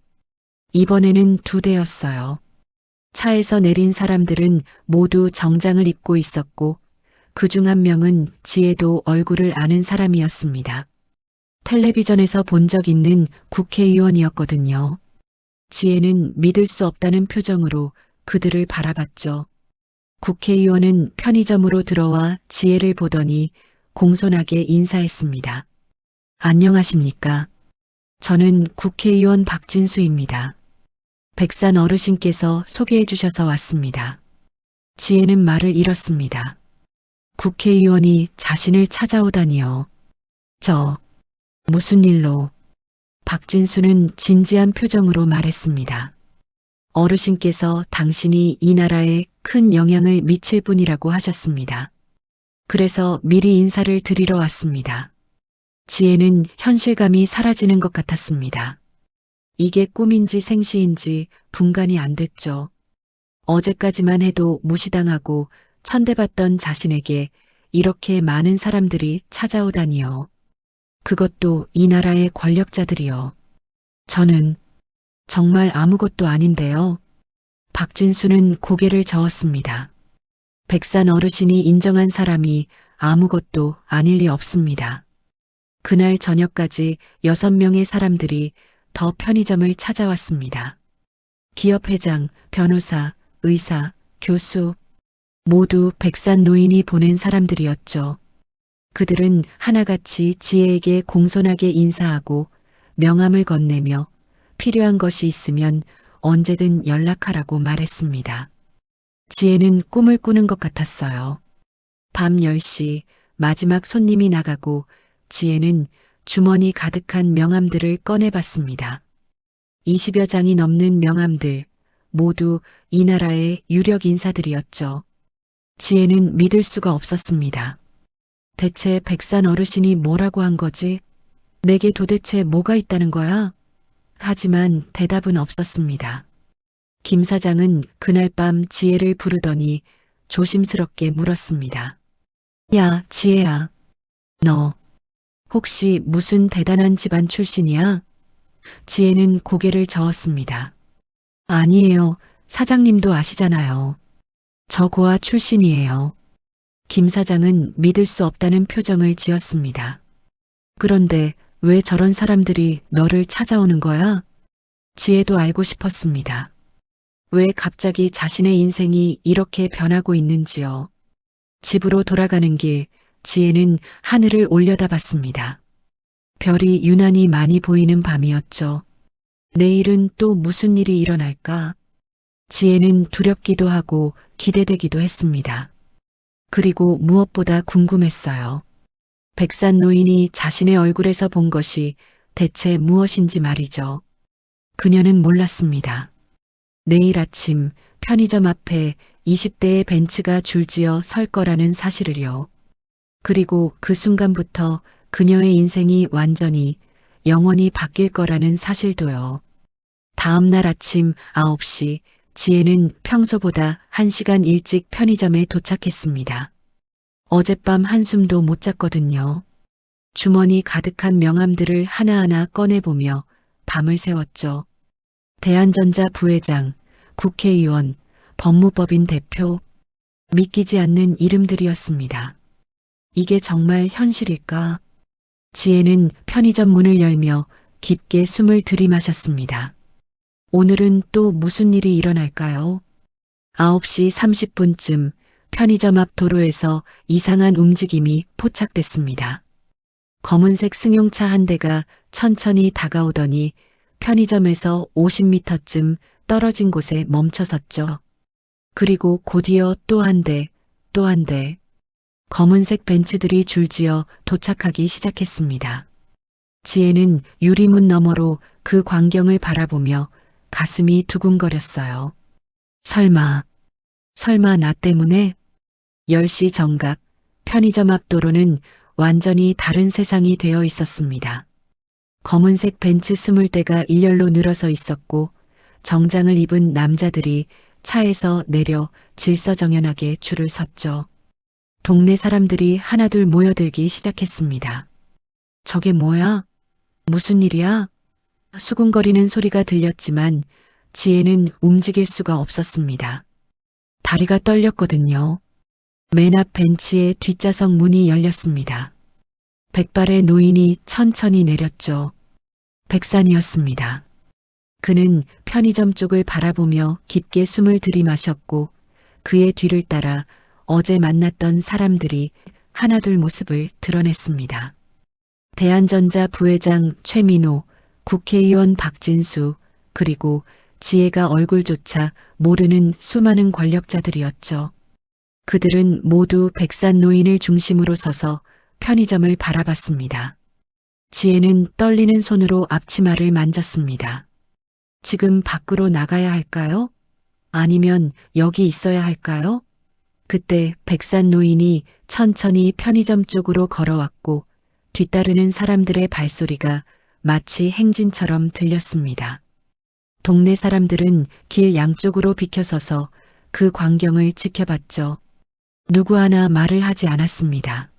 이번에는 2대였어요. 차에서 내린 사람들은 모두 정장을 입고 있었고 그중 한 명은 지혜도 얼굴을 아는 사람이었습니다. 텔레비전에서 본 적 있는 국회의원이었거든요. 지혜는 믿을 수 없다는 표정으로 그들을 바라봤죠. 국회의원은 편의점으로 들어와 지혜를 보더니 공손하게 인사했습니다. 안녕하십니까? 저는 국회의원 박진수입니다. 백산 어르신께서 소개해 주셔서 왔습니다. 지혜는 말을 잃었습니다. 국회의원이 자신을 찾아오다니요. 무슨 일로? 박진수는 진지한 표정으로 말했습니다. 어르신께서 당신이 이 나라에 큰 영향을 미칠 분이라고 하셨습니다. 그래서 미리 인사를 드리러 왔습니다. 지혜는 현실감이 사라지는 것 같았습니다. 이게 꿈인지 생시인지 분간이 안 됐죠. 어제까지만 해도 무시당하고 천대받던 자신에게 이렇게 많은 사람들이 찾아오다니요. 그것도 이 나라의 권력자들이요. 저는 정말 아무것도 아닌데요. 박진수는 고개를 저었습니다. 백산 어르신이 인정한 사람이 아무것도 아닐 리 없습니다. 그날 저녁까지 6명의 사람들이 더 편의점을 찾아왔습니다. 기업 회장, 변호사, 의사, 교수, 모두 백산 노인이 보낸 사람들이었죠. 그들은 하나같이 지혜에게 공손하게 인사하고 명함을 건네며 필요한 것이 있으면 언제든 연락하라고 말했습니다. 지혜는 꿈을 꾸는 것 같았어요. 밤 10시 마지막 손님이 나가고 지혜는 주머니 가득한 명함들을 꺼내봤습니다. 20여 장이 넘는 명함들, 모두 이 나라의 유력 인사들이었죠. 지혜는 믿을 수가 없었습니다. 대체 백산 어르신이 뭐라고 한 거지? 내게 도대체 뭐가 있다는 거야? 하지만 대답은 없었습니다. 김 사장은 그날 밤 지혜를 부르더니 조심스럽게 물었습니다. 야, 지혜야. 너 혹시 무슨 대단한 집안 출신이야? 지혜는 고개를 저었습니다. 아니에요. 사장님도 아시잖아요. 저 고아 출신이에요. 김 사장은 믿을 수 없다는 표정을 지었습니다. 그런데 왜 저런 사람들이 너를 찾아오는 거야? 지혜도 알고 싶었습니다. 왜 갑자기 자신의 인생이 이렇게 변하고 있는지요. 집으로 돌아가는 길, 지혜는 하늘을 올려다봤습니다. 별이 유난히 많이 보이는 밤이었죠. 내일은 또 무슨 일이 일어날까? 지혜는 두렵기도 하고 기대되기도 했습니다. 그리고 무엇보다 궁금했어요. 백산 노인이 자신의 얼굴에서 본 것이 대체 무엇인지 말이죠. 그녀는 몰랐습니다. 내일 아침 편의점 앞에 20대의 벤츠가 줄지어 설 거라는 사실을요. 그리고 그 순간부터 그녀의 인생이 완전히 영원히 바뀔 거라는 사실도요. 다음 날 아침 9시 지혜는 평소보다 1시간 일찍 편의점에 도착했습니다. 어젯밤 한숨도 못 잤거든요. 주머니 가득한 명함들을 하나하나 꺼내보며 밤을 새웠죠. 대한전자 부회장, 국회의원, 법무법인 대표, 믿기지 않는 이름들이었습니다. 이게 정말 현실일까? 지혜는 편의점 문을 열며 깊게 숨을 들이마셨습니다. 오늘은 또 무슨 일이 일어날까요? 9시 30분쯤 편의점 앞 도로에서 이상한 움직임이 포착됐습니다. 검은색 승용차 한 대가 천천히 다가오더니 편의점에서 50m쯤 떨어진 곳에 멈춰섰죠. 그리고 곧이어 또 한 대, 또 한 대. 검은색 벤츠들이 줄지어 도착하기 시작했습니다. 지혜는 유리문 너머로 그 광경을 바라보며 가슴이 두근거렸어요. 설마 나 때문에? 10시 정각 편의점 앞 도로는 완전히 다른 세상이 되어 있었습니다. 검은색 벤츠 20대가 일렬로 늘어서 있었고 정장을 입은 남자들이 차에서 내려 질서정연하게 줄을 섰죠. 동네 사람들이 하나둘 모여들기 시작했습니다. 저게 뭐야? 무슨 일이야? 수군거리는 소리가 들렸지만 지혜는 움직일 수가 없었습니다. 다리가 떨렸거든요. 맨 앞 벤치의 뒷좌석 문이 열렸습니다. 백발의 노인이 천천히 내렸죠. 백산이었습니다. 그는 편의점 쪽을 바라보며 깊게 숨을 들이마셨고 그의 뒤를 따라 어제 만났던 사람들이 하나둘 모습을 드러냈습니다. 대한전자 부회장 최민호, 국회의원 박진수, 그리고 지혜가 얼굴조차 모르는 수많은 권력자들이었죠. 그들은 모두 백산 노인을 중심으로 서서 편의점을 바라봤습니다. 지혜는 떨리는 손으로 앞치마를 만졌습니다. 지금 밖으로 나가야 할까요? 아니면 여기 있어야 할까요? 그때 백산 노인이 천천히 편의점 쪽으로 걸어왔고 뒤따르는 사람들의 발소리가 마치 행진처럼 들렸습니다. 동네 사람들은 길 양쪽으로 비켜서서 그 광경을 지켜봤죠. 누구 하나 말을 하지 않았습니다.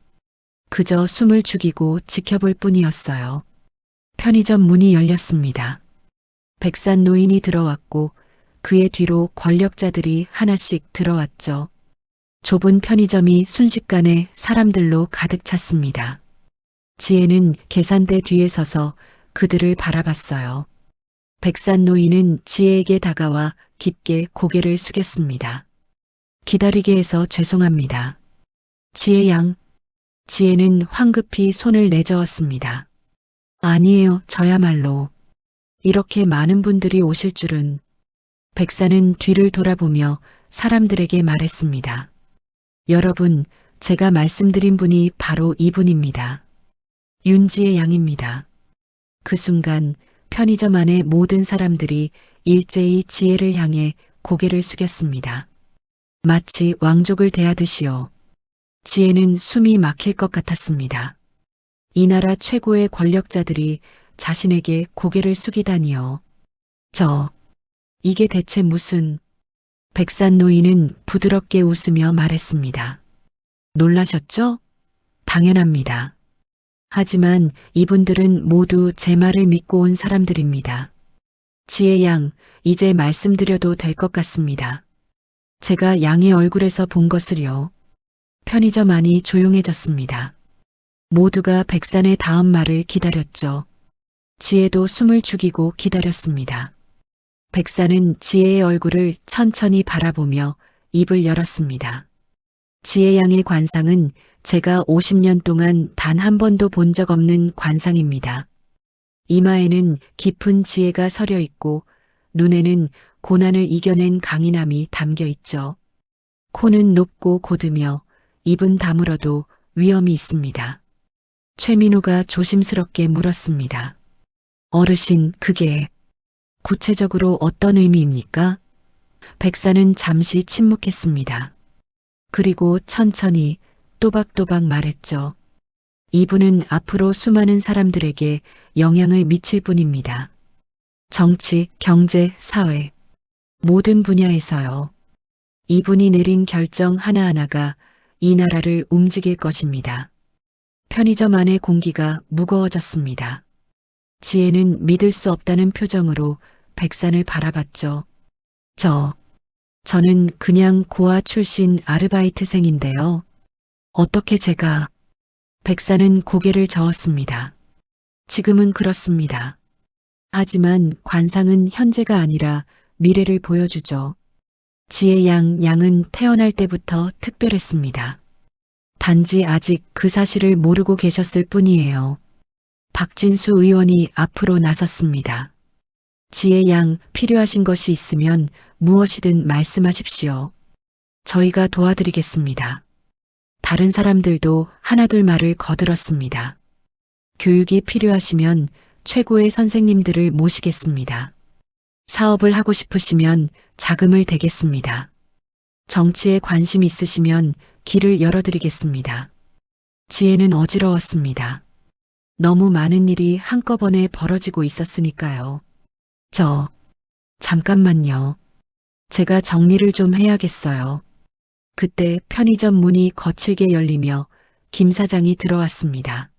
그저 숨을 죽이고 지켜볼 뿐이었어요. 편의점 문이 열렸습니다. 백산 노인이 들어왔고 그의 뒤로 권력자들이 하나씩 들어왔죠. 좁은 편의점이 순식간에 사람들로 가득 찼습니다. 지혜는 계산대 뒤에 서서 그들을 바라봤어요. 백산 노인은 지혜에게 다가와 깊게 고개를 숙였습니다. 기다리게 해서 죄송합니다. 지혜 양. 지혜는 황급히 손을 내저었습니다. 아니에요, 저야말로. 이렇게 많은 분들이 오실 줄은. 백산은 뒤를 돌아보며 사람들에게 말했습니다. 여러분, 제가 말씀드린 분이 바로 이분입니다. 윤지혜 양입니다. 그 순간 편의점 안의 모든 사람들이 일제히 지혜를 향해 고개를 숙였습니다. 마치 왕족을 대하듯이요. 지혜는 숨이 막힐 것 같았습니다. 이 나라 최고의 권력자들이 자신에게 고개를 숙이다니요. 이게 대체 무슨... 백산 노인은 부드럽게 웃으며 말했습니다. 놀라셨죠? 당연합니다. 하지만 이분들은 모두 제 말을 믿고 온 사람들입니다. 지혜 양, 이제 말씀드려도 될 것 같습니다. 제가 양의 얼굴에서 본 것을요. 편의점 안이 조용해졌습니다. 모두가 백산의 다음 말을 기다렸죠. 지혜도 숨을 죽이고 기다렸습니다. 백산은 지혜의 얼굴을 천천히 바라보며 입을 열었습니다. 지혜 양의 관상은 제가 50년 동안 단 한 번도 본 적 없는 관상입니다. 이마에는 깊은 지혜가 서려 있고 눈에는 고난을 이겨낸 강인함이 담겨 있죠. 코는 높고 곧으며 입은 다물어도 위험이 있습니다. 최민호가 조심스럽게 물었습니다. 어르신, 그게 구체적으로 어떤 의미입니까? 백사는 잠시 침묵했습니다. 그리고 천천히 또박또박 말했죠. 이분은 앞으로 수많은 사람들에게 영향을 미칠 분입니다. 정치, 경제, 사회, 모든 분야에서요. 이분이 내린 결정 하나하나가 이 나라를 움직일 것입니다. 편의점 안의 공기가 무거워졌습니다. 지혜는 믿을 수 없다는 표정으로 백산을 바라봤죠. 저는 그냥 고아 출신 아르바이트생인데요. 어떻게 제가... 백산은 고개를 저었습니다. 지금은 그렇습니다. 하지만 관상은 현재가 아니라 미래를 보여주죠. 지혜 양은 태어날 때부터 특별했습니다. 단지 아직 그 사실을 모르고 계셨을 뿐이에요. 박진수 의원이 앞으로 나섰습니다. 지혜 양, 필요하신 것이 있으면 무엇이든 말씀하십시오. 저희가 도와드리겠습니다. 다른 사람들도 하나둘 말을 거들었습니다. 교육이 필요하시면 최고의 선생님들을 모시겠습니다. 사업을 하고 싶으시면 자금을 대겠습니다. 정치에 관심 있으시면 길을 열어드리겠습니다. 지혜는 어지러웠습니다. 너무 많은 일이 한꺼번에 벌어지고 있었으니까요. 잠깐만요. 제가 정리를 좀 해야겠어요. 그때 편의점 문이 거칠게 열리며 김 사장이 들어왔습니다.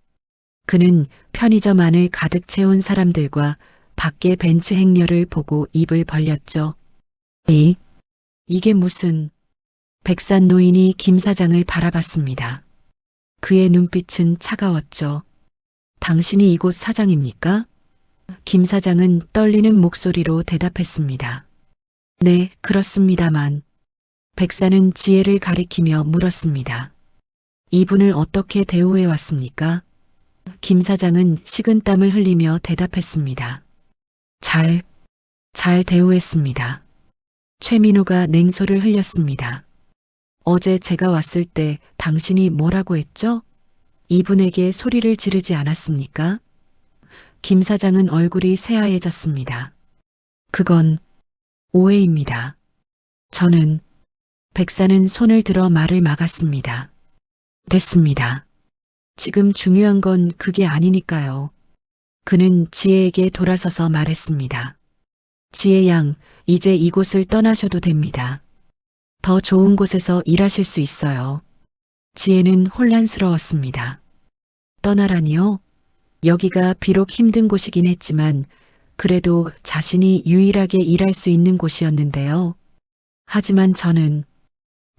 그는 편의점 안을 가득 채운 사람들과 밖의 벤츠 행렬을 보고 입을 벌렸죠. 이게 무슨... 백산 노인이 김 사장을 바라봤습니다. 그의 눈빛은 차가웠죠. 당신이 이곳 사장입니까? 김 사장은 떨리는 목소리로 대답했습니다. 네, 그렇습니다만... 백산은 지혜를 가리키며 물었습니다. 이분을 어떻게 대우해 왔습니까? 김 사장은 식은땀을 흘리며 대답했습니다. 잘 대우했습니다. 최민호가 냉소를 흘렸습니다. 어제 제가 왔을 때 당신이 뭐라고 했죠? 이분에게 소리를 지르지 않았습니까? 김 사장은 얼굴이 새하얘졌습니다. 그건 오해입니다. 저는... 백사는 손을 들어 말을 막았습니다. 됐습니다. 지금 중요한 건 그게 아니니까요. 그는 지혜에게 돌아서서 말했습니다. 지혜 양, 이제 이곳을 떠나셔도 됩니다. 더 좋은 곳에서 일하실 수 있어요. 지혜는 혼란스러웠습니다. 떠나라니요? 여기가 비록 힘든 곳이긴 했지만 그래도 자신이 유일하게 일할 수 있는 곳이었는데요. 하지만 저는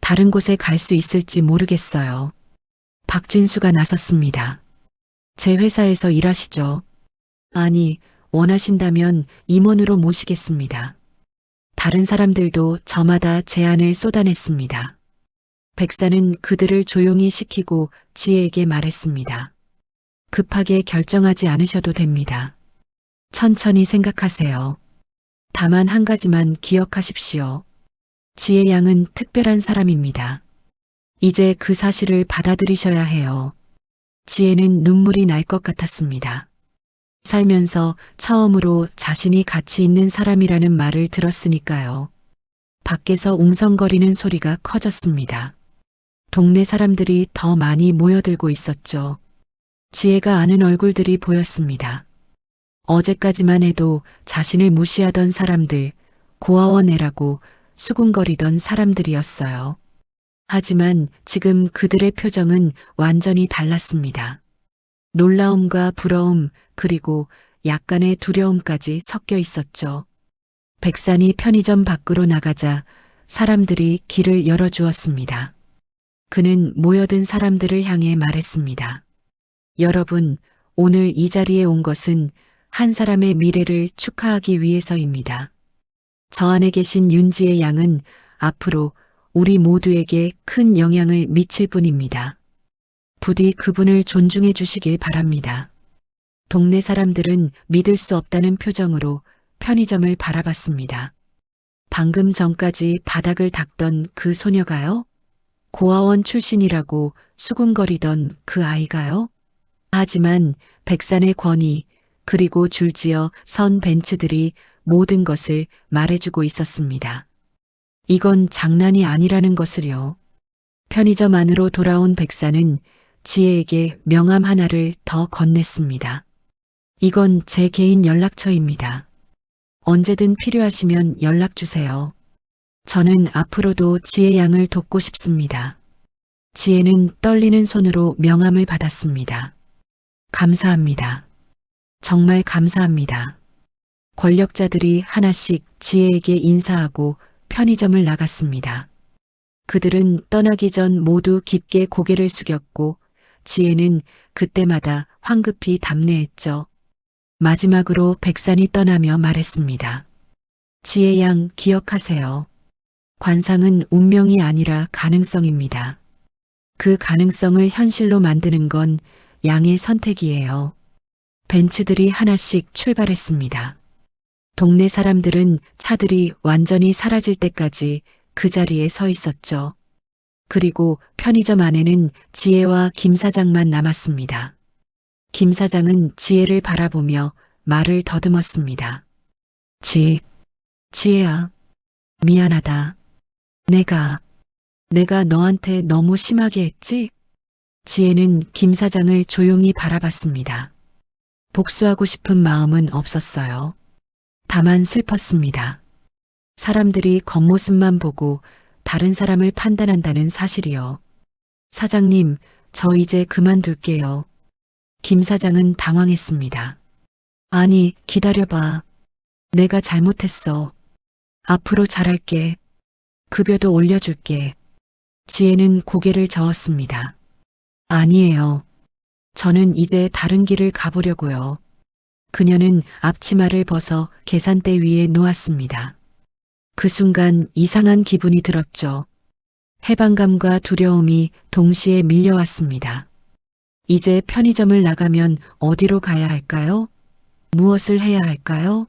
다른 곳에 갈 수 있을지 모르겠어요. 박진수가 나섰습니다. 제 회사에서 일하시죠. 아니, 원하신다면 임원으로 모시겠습니다. 다른 사람들도 저마다 제안을 쏟아냈습니다. 백사는 그들을 조용히 시키고 지혜에게 말했습니다. 급하게 결정하지 않으셔도 됩니다. 천천히 생각하세요. 다만 한 가지만 기억하십시오. 지혜 양은 특별한 사람입니다. 이제 그 사실을 받아들이셔야 해요. 지혜는 눈물이 날 것 같았습니다. 살면서 처음으로 자신이 가치 있는 사람이라는 말을 들었으니까요. 밖에서 웅성거리는 소리가 커졌습니다. 동네 사람들이 더 많이 모여들고 있었죠. 지혜가 아는 얼굴들이 보였습니다. 어제까지만 해도 자신을 무시하던 사람들, 고아원 애라고 수군거리던 사람들이었어요. 하지만 지금 그들의 표정은 완전히 달랐습니다. 놀라움과 부러움 그리고 약간의 두려움까지 섞여 있었죠. 백산이 편의점 밖으로 나가자 사람들이 길을 열어주었습니다. 그는 모여든 사람들을 향해 말했습니다. 여러분, 오늘 이 자리에 온 것은 한 사람의 미래를 축하하기 위해서입니다. 저 안에 계신 윤지의 양은 앞으로 우리 모두에게 큰 영향을 미칠 분입니다. 부디 그분을 존중해 주시길 바랍니다. 동네 사람들은 믿을 수 없다는 표정으로 편의점을 바라봤습니다. 방금 전까지 바닥을 닦던 그 소녀가요? 고아원 출신이라고 수군거리던 그 아이가요? 하지만 백산의 권위, 그리고 줄지어 선 벤츠들이 모든 것을 말해주고 있었습니다. 이건 장난이 아니라는 것을요. 편의점 안으로 돌아온 백산은 지혜에게 명함 하나를 더 건넸습니다. 이건 제 개인 연락처입니다. 언제든 필요하시면 연락 주세요. 저는 앞으로도 지혜 양을 돕고 싶습니다. 지혜는 떨리는 손으로 명함을 받았습니다. 감사합니다. 정말 감사합니다. 권력자들이 하나씩 지혜에게 인사하고 편의점을 나갔습니다. 그들은 떠나기 전 모두 깊게 고개를 숙였고 지혜는 그때마다 황급히 답례했죠. 마지막으로 백산이 떠나며 말했습니다. 지혜 양 기억하세요. 관상은 운명이 아니라 가능성입니다. 그 가능성을 현실로 만드는 건 양의 선택이에요. 벤츠들이 하나씩 출발했습니다. 동네 사람들은 차들이 완전히 사라질 때까지 그 자리에 서 있었죠. 그리고 편의점 안에는 지혜와 김 사장만 남았습니다. 김 사장은 지혜를 바라보며 말을 더듬었습니다. 지혜야, 미안하다. 내가 너한테 너무 심하게 했지? 지혜는 김 사장을 조용히 바라봤습니다. 복수하고 싶은 마음은 없었어요. 다만 슬펐습니다. 사람들이 겉모습만 보고 다른 사람을 판단한다는 사실이요. 사장님, 저 이제 그만둘게요. 김 사장은 당황했습니다. 아니, 기다려봐. 내가 잘못했어. 앞으로 잘할게. 급여도 올려줄게. 지혜는 고개를 저었습니다. 아니에요. 저는 이제 다른 길을 가보려고요. 그녀는 앞치마를 벗어 계산대 위에 놓았습니다. 그 순간 이상한 기분이 들었죠. 해방감과 두려움이 동시에 밀려왔습니다. 이제 편의점을 나가면 어디로 가야 할까요? 무엇을 해야 할까요?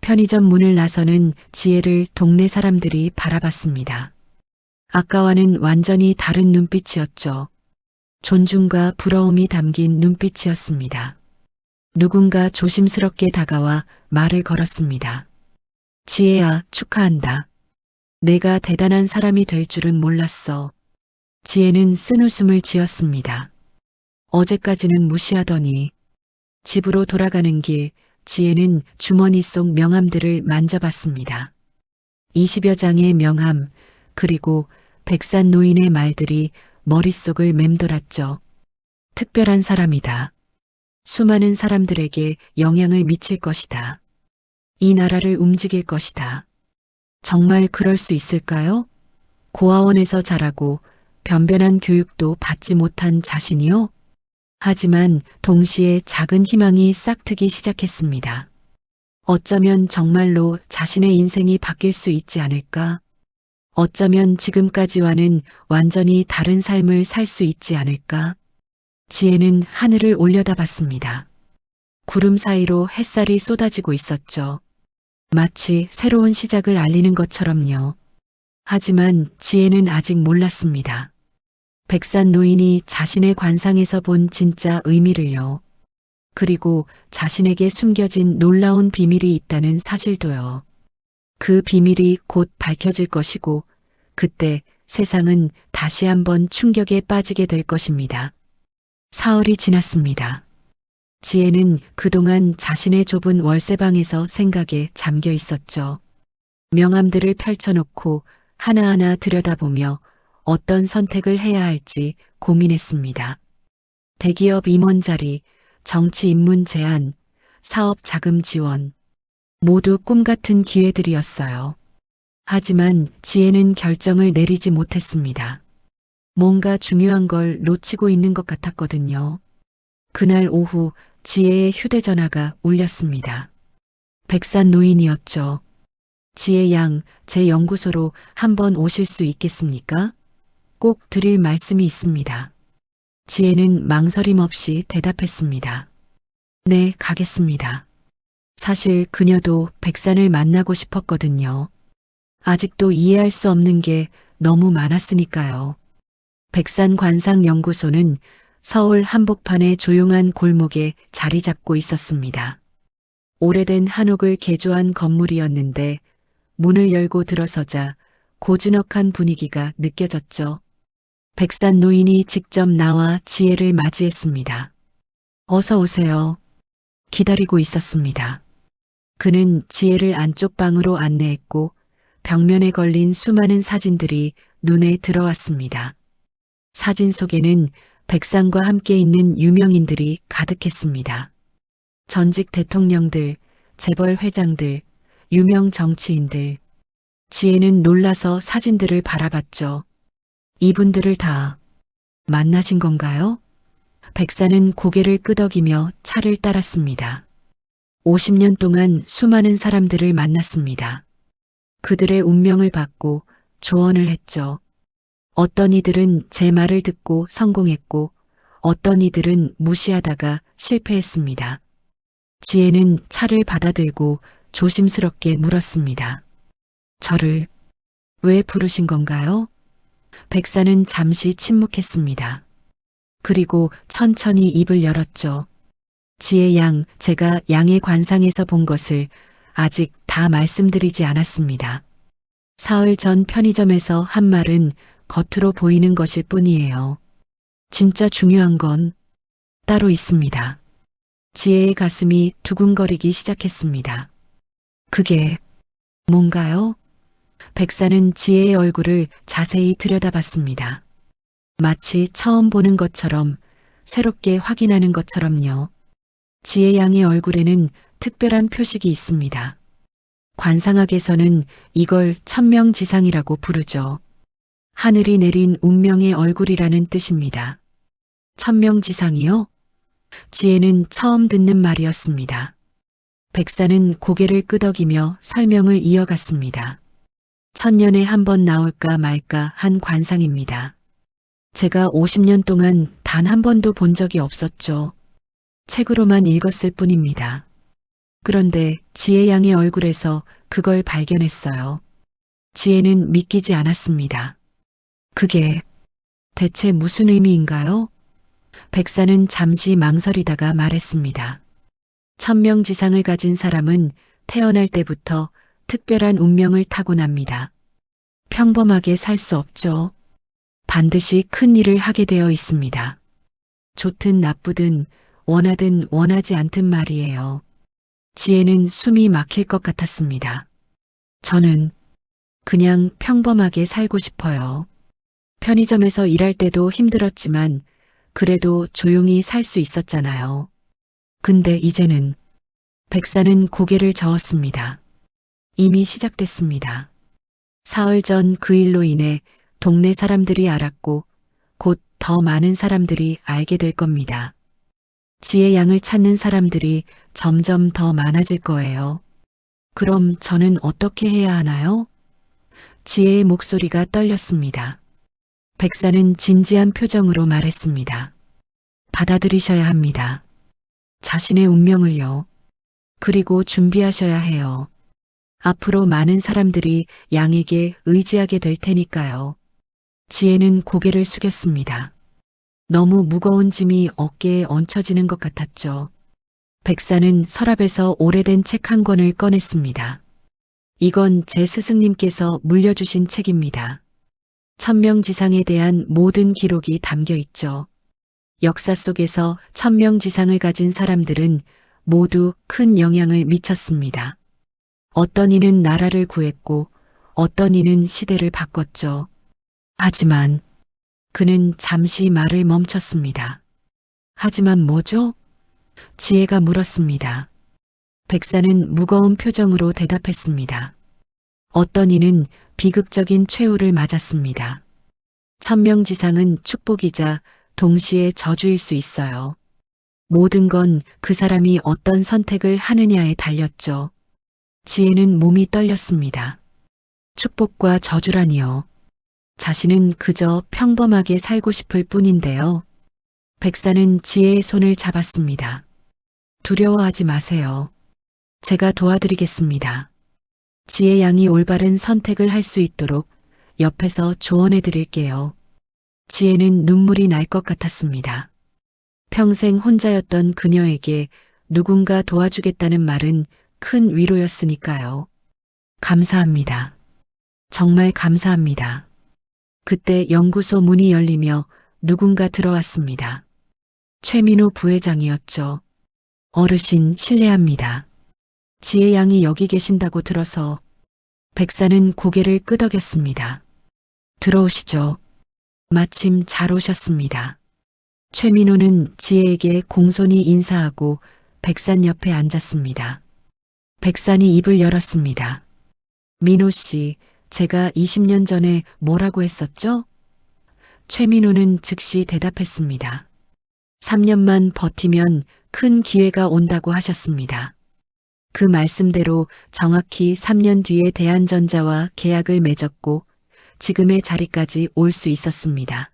편의점 문을 나서는 지혜를 동네 사람들이 바라봤습니다. 아까와는 완전히 다른 눈빛이었죠. 존중과 부러움이 담긴 눈빛이었습니다. 누군가 조심스럽게 다가와 말을 걸었습니다. 지혜야, 축하한다. 내가 대단한 사람이 될 줄은 몰랐어. 지혜는 쓴웃음을 지었습니다. 어제까지는 무시하더니. 집으로 돌아가는 길, 지혜는 주머니 속 명함들을 만져봤습니다. 20여 장의 명함, 그리고 백산 노인의 말들이 머릿속을 맴돌았죠. 특별한 사람이다. 수많은 사람들에게 영향을 미칠 것이다. 이 나라를 움직일 것이다. 정말 그럴 수 있을까요? 고아원에서 자라고 변변한 교육도 받지 못한 자신이요? 하지만 동시에 작은 희망이 싹트기 시작했습니다. 어쩌면 정말로 자신의 인생이 바뀔 수 있지 않을까? 어쩌면 지금까지와는 완전히 다른 삶을 살 수 있지 않을까? 지혜는 하늘을 올려다봤습니다. 구름 사이로 햇살이 쏟아지고 있었죠. 마치 새로운 시작을 알리는 것처럼요. 하지만 지혜는 아직 몰랐습니다. 백산 노인이 자신의 관상에서 본 진짜 의미를요. 그리고 자신에게 숨겨진 놀라운 비밀이 있다는 사실도요. 그 비밀이 곧 밝혀질 것이고 그때 세상은 다시 한번 충격에 빠지게 될 것입니다. 사흘이 지났습니다. 지혜는 그동안 자신의 좁은 월세방에서 생각에 잠겨 있었죠. 명함들을 펼쳐놓고 하나하나 들여다보며 어떤 선택을 해야 할지 고민했습니다. 대기업 임원 자리, 정치 입문 제안, 사업 자금 지원, 모두 꿈같은 기회들이었어요. 하지만 지혜는 결정을 내리지 못했습니다. 뭔가 중요한 걸 놓치고 있는 것 같았거든요. 그날 오후 지혜의 휴대전화가 울렸습니다. 백산 노인이었죠. 지혜 양, 제 연구소로 한번 오실 수 있겠습니까? 꼭 드릴 말씀이 있습니다. 지혜는 망설임 없이 대답했습니다. 네, 가겠습니다. 사실 그녀도 백산을 만나고 싶었거든요. 아직도 이해할 수 없는 게 너무 많았으니까요. 백산관상연구소는 서울 한복판의 조용한 골목에 자리 잡고 있었습니다. 오래된 한옥을 개조한 건물이었는데 문을 열고 들어서자 고즈넉한 분위기가 느껴졌죠. 백산 노인이 직접 나와 지혜를 맞이했습니다. 어서 오세요. 기다리고 있었습니다. 그는 지혜를 안쪽 방으로 안내했고 벽면에 걸린 수많은 사진들이 눈에 들어왔습니다. 사진 속에는 백산과 함께 있는 유명인들이 가득했습니다. 전직 대통령들, 재벌 회장들, 유명 정치인들. 지혜는 놀라서 사진들을 바라봤죠. 이분들을 다 만나신 건가요? 백산은 고개를 끄덕이며 차를 따랐습니다. 50년 동안 수많은 사람들을 만났습니다. 그들의 운명을 받고 조언을 했죠. 어떤 이들은 제 말을 듣고 성공했고 어떤 이들은 무시하다가 실패했습니다. 지혜는 차를 받아들고 조심스럽게 물었습니다. 저를 왜 부르신 건가요? 백사는 잠시 침묵했습니다. 그리고 천천히 입을 열었죠. 지혜 양, 제가 양의 관상에서 본 것을 아직 다 말씀드리지 않았습니다. 사흘 전 편의점에서 한 말은 겉으로 보이는 것일 뿐이에요. 진짜 중요한 건 따로 있습니다. 지혜의 가슴이 두근거리기 시작했습니다. 그게 뭔가요? 백사는 지혜의 얼굴을 자세히 들여다봤습니다. 마치 처음 보는 것처럼, 새롭게 확인하는 것처럼요. 지혜 양의 얼굴에는 특별한 표식이 있습니다. 관상학에서는 이걸 천명지상이라고 부르죠. 하늘이 내린 운명의 얼굴이라는 뜻입니다. 천명지상이요? 지혜는 처음 듣는 말이었습니다. 백사는 고개를 끄덕이며 설명을 이어갔습니다. 천년에 한 번 나올까 말까 한 관상입니다. 제가 50년 동안 단 한 번도 본 적이 없었죠. 책으로만 읽었을 뿐입니다. 그런데 지혜 양의 얼굴에서 그걸 발견했어요. 지혜는 믿기지 않았습니다. 그게 대체 무슨 의미인가요? 백사는 잠시 망설이다가 말했습니다. 천명지상을 가진 사람은 태어날 때부터 특별한 운명을 타고납니다. 평범하게 살 수 없죠. 반드시 큰 일을 하게 되어 있습니다. 좋든 나쁘든 원하든 원하지 않든 말이에요. 지혜는 숨이 막힐 것 같았습니다. 저는 그냥 평범하게 살고 싶어요. 편의점에서 일할 때도 힘들었지만 그래도 조용히 살 수 있었잖아요. 근데 이제는 백사는 고개를 저었습니다. 이미 시작됐습니다. 사흘 전 그 일로 인해 동네 사람들이 알았고 곧 더 많은 사람들이 알게 될 겁니다. 지혜 양을 찾는 사람들이 점점 더 많아질 거예요. 그럼 저는 어떻게 해야 하나요? 지혜의 목소리가 떨렸습니다. 백사는 진지한 표정으로 말했습니다. 받아들이셔야 합니다. 자신의 운명을요. 그리고 준비하셔야 해요. 앞으로 많은 사람들이 양에게 의지하게 될 테니까요. 지혜는 고개를 숙였습니다. 너무 무거운 짐이 어깨에 얹혀지는 것 같았죠. 백사는 서랍에서 오래된 책 한 권을 꺼냈습니다. 이건 제 스승님께서 물려주신 책입니다. 천명지상에 대한 모든 기록이 담겨 있죠. 역사 속에서 천명지상을 가진 사람들은 모두 큰 영향을 미쳤습니다. 어떤 이는 나라를 구했고 어떤 이는 시대를 바꿨죠. 하지만 그는 잠시 말을 멈췄습니다. 하지만 뭐죠? 지혜가 물었습니다. 백사는 무거운 표정으로 대답했습니다. 어떤 이는 비극적인 최후를 맞았습니다. 천명지상은 축복이자 동시에 저주일 수 있어요. 모든 건 그 사람이 어떤 선택을 하느냐에 달렸죠. 지혜는 몸이 떨렸습니다. 축복과 저주라니요. 자신은 그저 평범하게 살고 싶을 뿐인데요. 백사는 지혜의 손을 잡았습니다. 두려워하지 마세요. 제가 도와드리겠습니다. 지혜 양이 올바른 선택을 할 수 있도록 옆에서 조언해 드릴게요. 지혜는 눈물이 날 것 같았습니다. 평생 혼자였던 그녀에게 누군가 도와주겠다는 말은 큰 위로였으니까요. 감사합니다. 정말 감사합니다. 그때 연구소 문이 열리며 누군가 들어왔습니다. 최민호 부회장이었죠. 어르신 실례합니다. 지혜 양이 여기 계신다고 들어서 백사는 고개를 끄덕였습니다. 들어오시죠. 마침 잘 오셨습니다. 최민호는 지혜에게 공손히 인사하고 백산 옆에 앉았습니다. 백산이 입을 열었습니다. 민호 씨, 제가 20년 전에 뭐라고 했었죠? 최민호는 즉시 대답했습니다. 3년만 버티면 큰 기회가 온다고 하셨습니다. 그 말씀대로 정확히 3년 뒤에 대한전자와 계약을 맺었고 지금의 자리까지 올 수 있었습니다.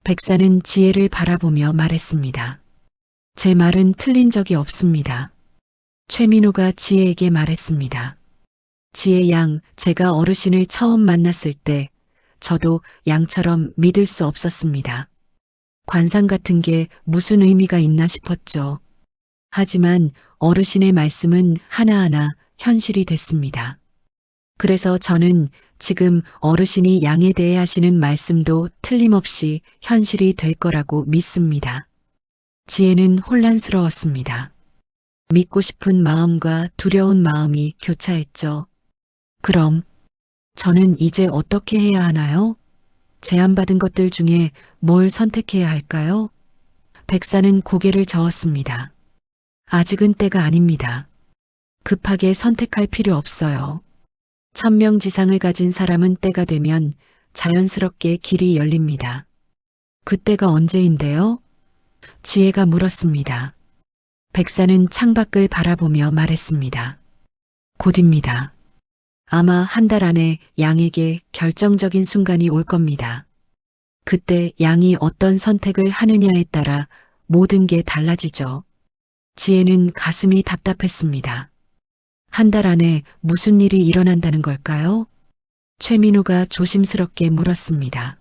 백사는 지혜를 바라보며 말했습니다. 제 말은 틀린 적이 없습니다. 최민호가 지혜에게 말했습니다. 지혜 양, 제가 어르신을 처음 만났을 때 저도 양처럼 믿을 수 없었습니다. 관상 같은 게 무슨 의미가 있나 싶었죠. 하지만 어르신의 말씀은 하나하나 현실이 됐습니다. 그래서 저는 지금 어르신이 양에 대해 하시는 말씀도 틀림없이 현실이 될 거라고 믿습니다. 지혜는 혼란스러웠습니다. 믿고 싶은 마음과 두려운 마음이 교차했죠. 그럼 저는 이제 어떻게 해야 하나요? 제안받은 것들 중에 뭘 선택해야 할까요? 백사는 고개를 저었습니다. 아직은 때가 아닙니다. 급하게 선택할 필요 없어요. 천명지상을 가진 사람은 때가 되면 자연스럽게 길이 열립니다. 그때가 언제인데요? 지혜가 물었습니다. 백사는 창밖을 바라보며 말했습니다. 곧입니다. 아마 한 달 안에 양에게 결정적인 순간이 올 겁니다. 그때 양이 어떤 선택을 하느냐에 따라 모든 게 달라지죠. 지혜는 가슴이 답답했습니다. 한 달 안에 무슨 일이 일어난다는 걸까요? 최민호가 조심스럽게 물었습니다.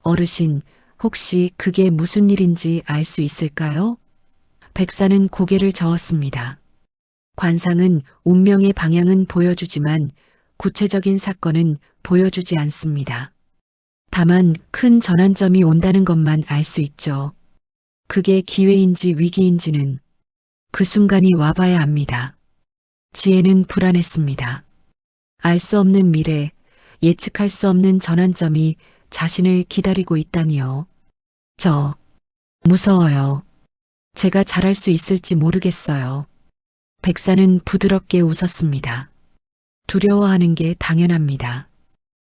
어르신, 혹시 그게 무슨 일인지 알 수 있을까요? 백사는 고개를 저었습니다. 관상은 운명의 방향은 보여주지만 구체적인 사건은 보여주지 않습니다. 다만 큰 전환점이 온다는 것만 알 수 있죠. 그게 기회인지 위기인지는 그 순간이 와봐야 압니다. 지혜는 불안했습니다. 알 수 없는 미래, 예측할 수 없는 전환점이 자신을 기다리고 있다니요. 저 무서워요. 제가 잘할 수 있을지 모르겠어요. 백사는 부드럽게 웃었습니다. 두려워하는 게 당연합니다.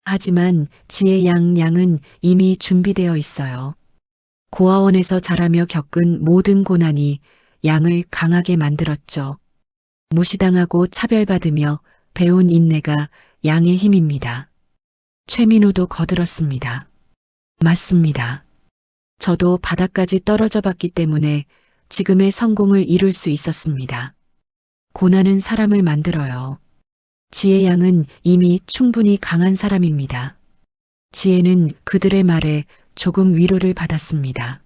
하지만 지혜 양은 이미 준비되어 있어요. 고아원에서 자라며 겪은 모든 고난이 양을 강하게 만들었죠. 무시당하고 차별받으며 배운 인내가 양의 힘입니다. 최민호도 거들었습니다. 맞습니다. 저도 바닥까지 떨어져 봤기 때문에 지금의 성공을 이룰 수 있었습니다. 고난은 사람을 만들어요. 지혜 양은 이미 충분히 강한 사람입니다. 지혜는 그들의 말에 조금 위로를 받았습니다.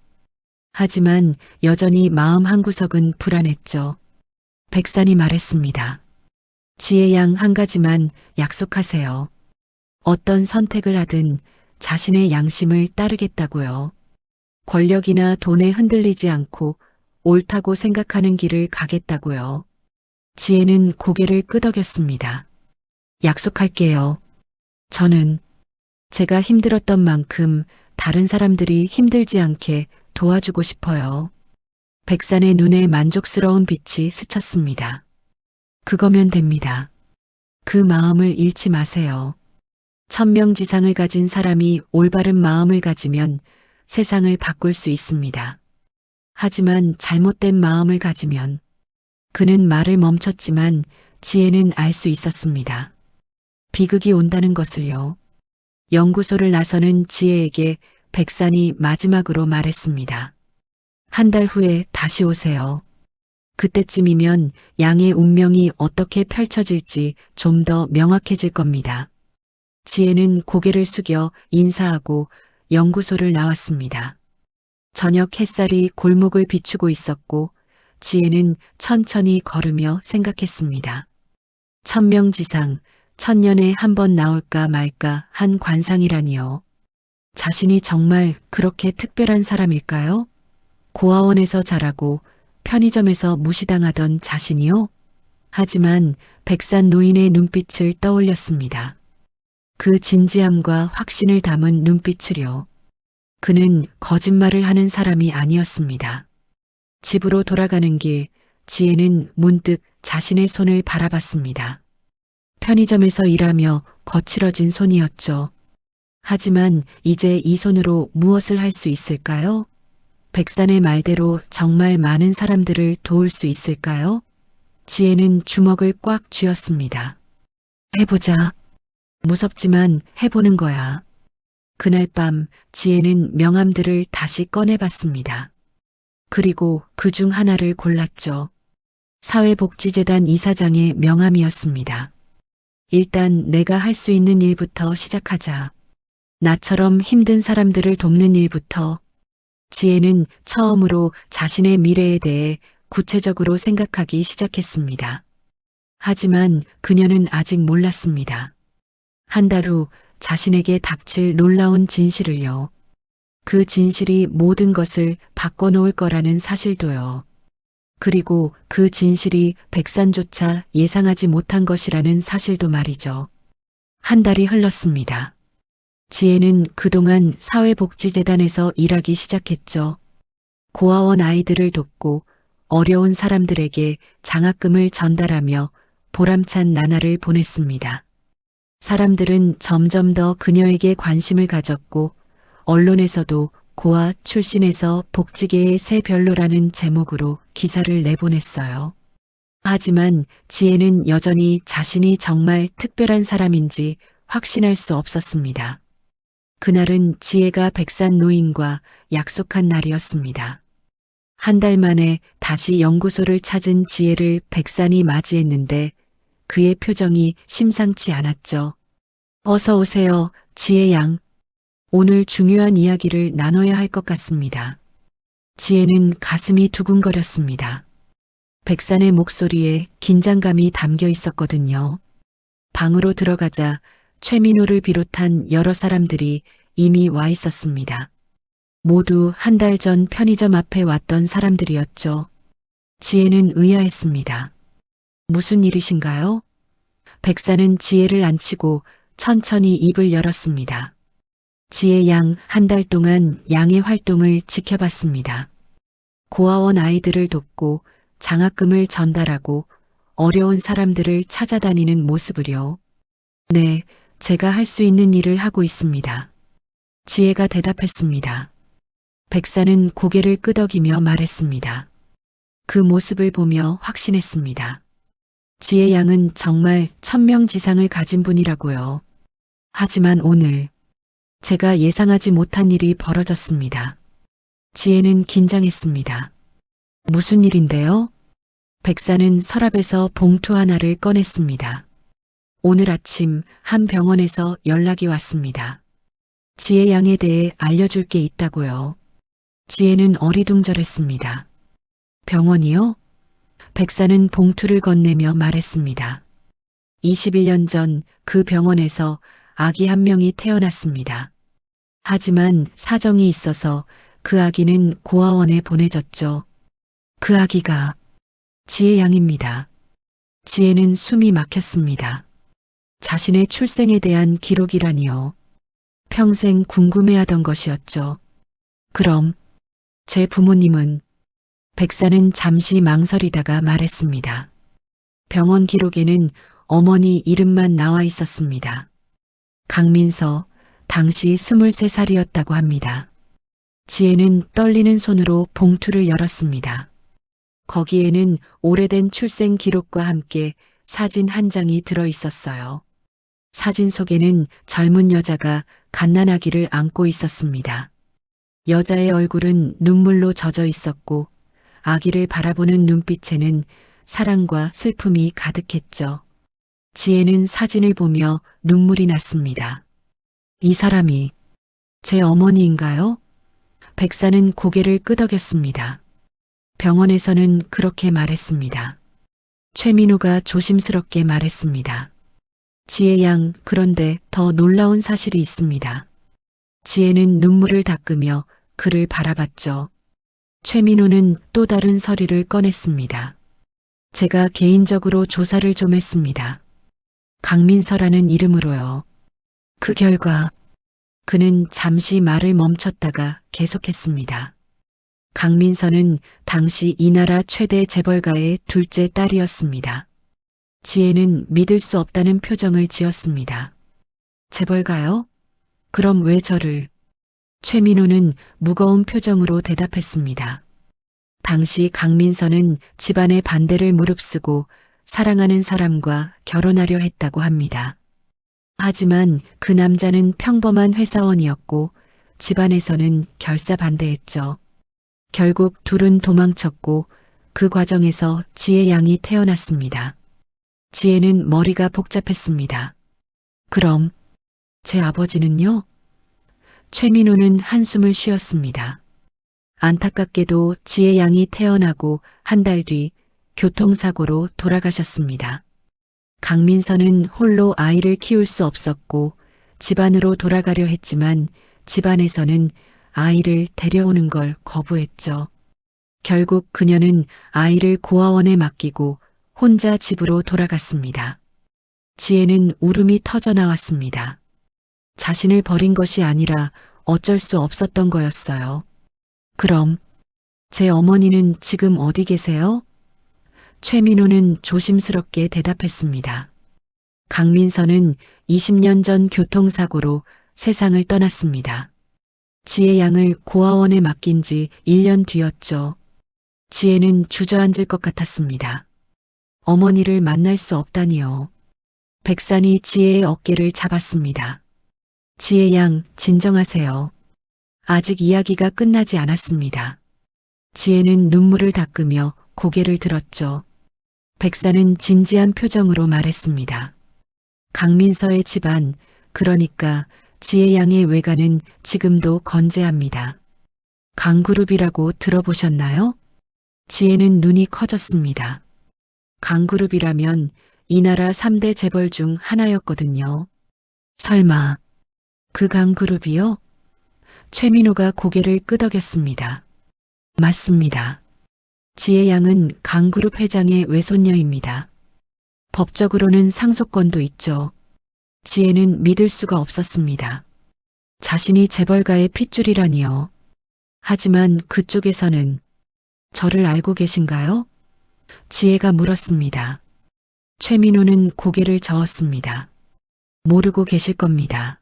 하지만 여전히 마음 한구석은 불안했죠. 백산이 말했습니다. 지혜 양 한 가지만 약속하세요. 어떤 선택을 하든 자신의 양심을 따르겠다고요. 권력이나 돈에 흔들리지 않고 옳다고 생각하는 길을 가겠다고요. 지혜는 고개를 끄덕였습니다. 약속할게요. 저는 제가 힘들었던 만큼 다른 사람들이 힘들지 않게 도와주고 싶어요. 백산의 눈에 만족스러운 빛이 스쳤습니다. 그거면 됩니다. 그 마음을 잃지 마세요. 천명지상을 가진 사람이 올바른 마음을 가지면 세상을 바꿀 수 있습니다. 하지만 잘못된 마음을 가지면 그는 말을 멈췄지만 지혜는 알 수 있었습니다. 비극이 온다는 것을요. 연구소를 나서는 지혜에게 백산이 마지막으로 말했습니다. 한 달 후에 다시 오세요. 그때쯤이면 양의 운명이 어떻게 펼쳐질지 좀 더 명확해질 겁니다. 지혜는 고개를 숙여 인사하고 연구소를 나왔습니다. 저녁 햇살이 골목을 비추고 있었고 지혜는 천천히 걸으며 생각했습니다. 천명지상, 천년에 한 번 나올까 말까 한 관상이라니요. 자신이 정말 그렇게 특별한 사람일까요? 고아원에서 자라고 편의점에서 무시당하던 자신이요? 하지만 백산 노인의 눈빛을 떠올렸습니다. 그 진지함과 확신을 담은 눈빛을요. 그는 거짓말을 하는 사람이 아니었습니다. 집으로 돌아가는 길, 지혜는 문득 자신의 손을 바라봤습니다. 편의점에서 일하며 거칠어진 손이었죠. 하지만 이제 이 손으로 무엇을 할 수 있을까요? 백산의 말대로 정말 많은 사람들을 도울 수 있을까요? 지혜는 주먹을 꽉 쥐었습니다. 해보자. 무섭지만 해보는 거야. 그날 밤 지혜는 명함들을 다시 꺼내봤습니다. 그리고 그 중 하나를 골랐죠. 사회복지재단 이사장의 명함이었습니다. 일단 내가 할 수 있는 일부터 시작하자. 나처럼 힘든 사람들을 돕는 일부터. 지혜는 처음으로 자신의 미래에 대해 구체적으로 생각하기 시작했습니다. 하지만 그녀는 아직 몰랐습니다. 한 달 후 자신에게 닥칠 놀라운 진실을요. 그 진실이 모든 것을 바꿔놓을 거라는 사실도요. 그리고 그 진실이 백산조차 예상하지 못한 것이라는 사실도 말이죠. 한 달이 흘렀습니다. 지혜는 그동안 사회복지재단에서 일하기 시작했죠. 고아원 아이들을 돕고 어려운 사람들에게 장학금을 전달하며 보람찬 나날을 보냈습니다. 사람들은 점점 더 그녀에게 관심을 가졌고 언론에서도 고아 출신에서 복지계의 새 별로라는 제목으로 기사를 내보냈어요. 하지만 지혜는 여전히 자신이 정말 특별한 사람인지 확신할 수 없었습니다. 그날은 지혜가 백산 노인과 약속한 날이었습니다. 한 달 만에 다시 연구소를 찾은 지혜를 백산이 맞이했는데 그의 표정이 심상치 않았죠. 어서 오세요, 지혜 양. 오늘 중요한 이야기를 나눠야 할 것 같습니다. 지혜는 가슴이 두근거렸습니다. 백산의 목소리에 긴장감이 담겨 있었거든요. 방으로 들어가자 최민호를 비롯한 여러 사람들이 이미 와 있었습니다. 모두 한 달 전 편의점 앞에 왔던 사람들이었죠. 지혜는 의아했습니다. 무슨 일이신가요? 백산은 지혜를 앉히고 천천히 입을 열었습니다. 지혜 양 한 달 동안 양의 활동을 지켜봤습니다. 고아원 아이들을 돕고 장학금을 전달하고 어려운 사람들을 찾아다니는 모습을요. 네, 제가 할 수 있는 일을 하고 있습니다. 지혜가 대답했습니다. 백산은 고개를 끄덕이며 말했습니다. 그 모습을 보며 확신했습니다. 지혜 양은 정말 천명지상을 가진 분이라고요. 하지만 오늘 제가 예상하지 못한 일이 벌어졌습니다. 지혜는 긴장했습니다. 무슨 일인데요? 백산은 서랍에서 봉투 하나를 꺼냈습니다. 오늘 아침 한 병원에서 연락이 왔습니다. 지혜 양에 대해 알려줄 게 있다고요. 지혜는 어리둥절했습니다. 병원이요? 백산은 봉투를 건네며 말했습니다. 21년 전 그 병원에서 아기 한 명이 태어났습니다. 하지만 사정이 있어서 그 아기는 고아원에 보내졌죠. 그 아기가 지혜 양입니다. 지혜는 숨이 막혔습니다. 자신의 출생에 대한 기록이라니요. 평생 궁금해하던 것이었죠. 그럼 제 부모님은? 백산은 잠시 망설이다가 말했습니다. 병원 기록에는 어머니 이름만 나와 있었습니다. 강민서, 당시 23살이었다고 합니다. 지혜는 떨리는 손으로 봉투를 열었습니다. 거기에는 오래된 출생 기록과 함께 사진 한 장이 들어 있었어요. 사진 속에는 젊은 여자가 갓난아기를 안고 있었습니다. 여자의 얼굴은 눈물로 젖어 있었고 아기를 바라보는 눈빛에는 사랑과 슬픔이 가득했죠. 지혜는 사진을 보며 눈물이 났습니다. 이 사람이 제 어머니인가요? 백사는 고개를 끄덕였습니다. 병원에서는 그렇게 말했습니다. 최민우가 조심스럽게 말했습니다. 지혜 양, 그런데 더 놀라운 사실이 있습니다. 지혜는 눈물을 닦으며 그를 바라봤죠. 최민우는 또 다른 서류를 꺼냈습니다. 제가 개인적으로 조사를 좀 했습니다. 강민서라는 이름으로요. 그 결과 그는 잠시 말을 멈췄다가 계속했습니다. 강민서는 당시 이 나라 최대 재벌가의 둘째 딸이었습니다. 지혜는 믿을 수 없다는 표정을 지었습니다. 재벌가요? 그럼 왜 저를? 최민호는 무거운 표정으로 대답했습니다. 당시 강민서는 집안의 반대를 무릅쓰고 사랑하는 사람과 결혼하려 했다고 합니다. 하지만 그 남자는 평범한 회사원이었고 집안에서는 결사반대했죠. 결국 둘은 도망쳤고 그 과정에서 지혜 양이 태어났습니다. 지혜는 머리가 복잡했습니다. 그럼 제 아버지는요? 최민호는 한숨을 쉬었습니다. 안타깝게도 지혜 양이 태어나고 한 달 뒤 교통사고로 돌아가셨습니다. 강민서는 홀로 아이를 키울 수 없었고 집안으로 돌아가려 했지만 집안에서는 아이를 데려오는 걸 거부했죠. 결국 그녀는 아이를 고아원에 맡기고 혼자 집으로 돌아갔습니다. 지혜는 울음이 터져 나왔습니다. 자신을 버린 것이 아니라 어쩔 수 없었던 거였어요. 그럼 제 어머니는 지금 어디 계세요? 최민호는 조심스럽게 대답했습니다. 강민서는 20년 전 교통사고로 세상을 떠났습니다. 지혜 양을 고아원에 맡긴 지 1년 뒤였죠. 지혜는 주저앉을 것 같았습니다. 어머니를 만날 수 없다니요. 백산이 지혜의 어깨를 잡았습니다. 지혜 양, 진정하세요. 아직 이야기가 끝나지 않았습니다. 지혜는 눈물을 닦으며 고개를 들었죠. 백산은 진지한 표정으로 말했습니다. 강민서의 집안, 그러니까 지혜 양의 외가는 지금도 건재합니다. 강그룹이라고 들어보셨나요? 지혜는 눈이 커졌습니다. 강그룹이라면 이 나라 3대 재벌 중 하나였거든요. 설마 그 강그룹이요? 최민호가 고개를 끄덕였습니다. 맞습니다. 지혜 양은 강그룹 회장의 외손녀입니다. 법적으로는 상속권도 있죠. 지혜는 믿을 수가 없었습니다. 자신이 재벌가의 핏줄이라니요. 하지만 그쪽에서는 저를 알고 계신가요? 지혜가 물었습니다. 최민호는 고개를 저었습니다. 모르고 계실 겁니다.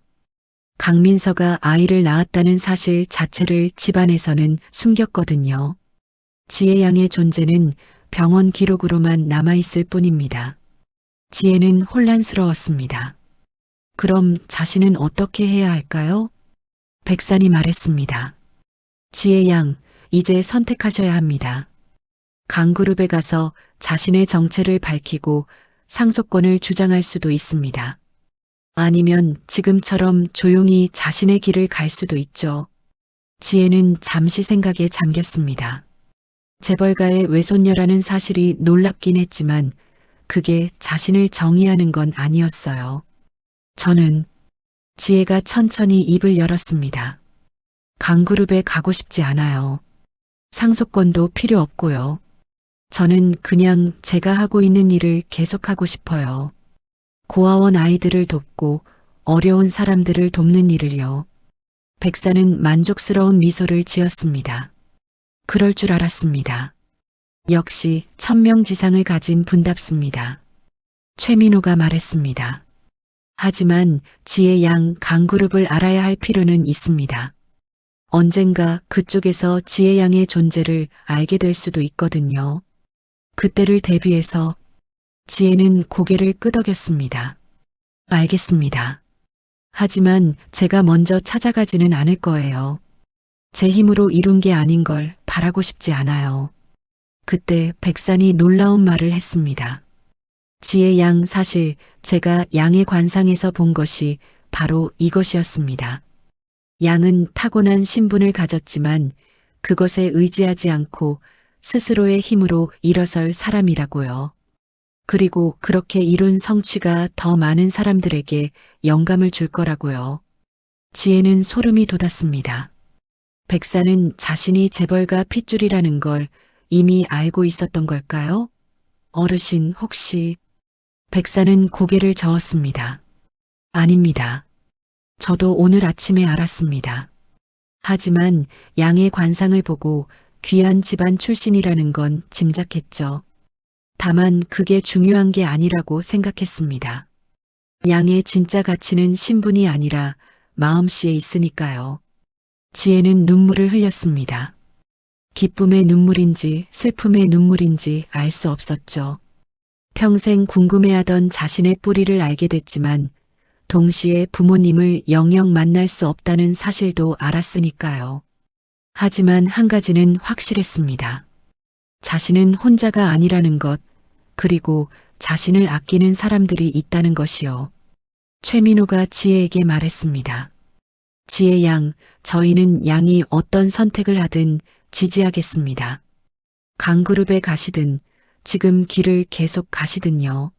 강민서가 아이를 낳았다는 사실 자체를 집안에서는 숨겼거든요. 지혜 양의 존재는 병원 기록으로만 남아있을 뿐입니다. 지혜는 혼란스러웠습니다. 그럼 자신은 어떻게 해야 할까요? 백산이 말했습니다. 지혜 양, 이제 선택하셔야 합니다. 강그룹에 가서 자신의 정체를 밝히고 상속권을 주장할 수도 있습니다. 아니면 지금처럼 조용히 자신의 길을 갈 수도 있죠. 지혜는 잠시 생각에 잠겼습니다. 재벌가의 외손녀라는 사실이 놀랍긴 했지만 그게 자신을 정의하는 건 아니었어요. 저는 지혜가 천천히 입을 열었습니다. 강그룹에 가고 싶지 않아요. 상속권도 필요 없고요. 저는 그냥 제가 하고 있는 일을 계속하고 싶어요. 고아원 아이들을 돕고 어려운 사람들을 돕는 일을요. 백사는 만족스러운 미소를 지었습니다. 그럴 줄 알았습니다. 역시 천명지상을 가진 분답습니다. 최민호가 말했습니다. 하지만 지혜 양 강그룹을 알아야 할 필요는 있습니다. 언젠가 그쪽에서 지혜 양의 존재를 알게 될 수도 있거든요. 그때를 대비해서 지혜는 고개를 끄덕였습니다. 알겠습니다. 하지만 제가 먼저 찾아가지는 않을 거예요. 제 힘으로 이룬 게 아닌 걸 바라고 싶지 않아요. 그때 백산이 놀라운 말을 했습니다. 지혜 양, 사실 제가 양의 관상에서 본 것이 바로 이것이었습니다. 양은 타고난 신분을 가졌지만 그것에 의지하지 않고 스스로의 힘으로 일어설 사람이라고요. 그리고 그렇게 이룬 성취가 더 많은 사람들에게 영감을 줄 거라고요. 지혜는 소름이 돋았습니다. 백사는 자신이 재벌가 핏줄이라는 걸 이미 알고 있었던 걸까요? 어르신, 혹시... 백사는 고개를 저었습니다. 아닙니다. 저도 오늘 아침에 알았습니다. 하지만 양의 관상을 보고 귀한 집안 출신이라는 건 짐작했죠. 다만 그게 중요한 게 아니라고 생각했습니다. 양의 진짜 가치는 신분이 아니라 마음씨에 있으니까요. 지혜는 눈물을 흘렸습니다. 기쁨의 눈물인지 슬픔의 눈물인지 알 수 없었죠. 평생 궁금해하던 자신의 뿌리를 알게 됐지만 동시에 부모님을 영영 만날 수 없다는 사실도 알았으니까요. 하지만 한 가지는 확실했습니다. 자신은 혼자가 아니라는 것, 그리고 자신을 아끼는 사람들이 있다는 것이요. 최민호가 지혜에게 말했습니다. 지혜 양, 저희는 양이 어떤 선택을 하든 지지하겠습니다. 강그룹에 가시든 지금 길을 계속 가시든요.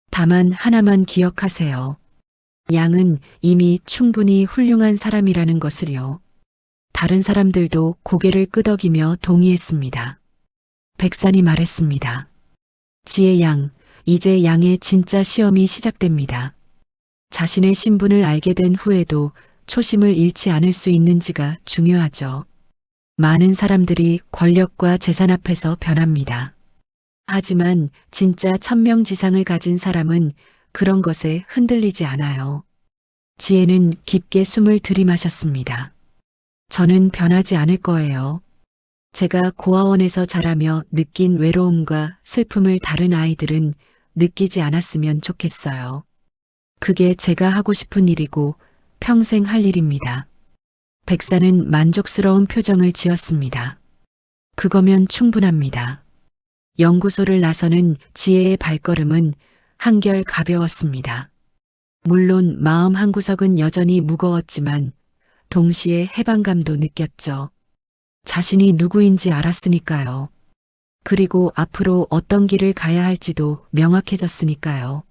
다만 하나만 기억하세요. 양은 이미 충분히 훌륭한 사람이라는 것을요. 다른 사람들도 고개를 끄덕이며 동의했습니다. 백산이 말했습니다. 지혜 양, 이제 양의 진짜 시험이 시작됩니다. 자신의 신분을 알게 된 후에도 초심을 잃지 않을 수 있는지가 중요하죠. 많은 사람들이 권력과 재산 앞에서 변합니다. 하지만 진짜 천명지상을 가진 사람은 그런 것에 흔들리지 않아요. 지혜는 깊게 숨을 들이마셨습니다. 저는 변하지 않을 거예요. 제가 고아원에서 자라며 느낀 외로움과 슬픔을 다른 아이들은 느끼지 않았으면 좋겠어요. 그게 제가 하고 싶은 일이고 평생 할 일입니다. 백사는 만족스러운 표정을 지었습니다. 그거면 충분합니다. 연구소를 나서는 지혜의 발걸음은 한결 가벼웠습니다. 물론 마음 한구석은 여전히 무거웠지만 동시에 해방감도 느꼈죠. 자신이 누구인지 알았으니까요. 그리고 앞으로 어떤 길을 가야 할지도 명확해졌으니까요.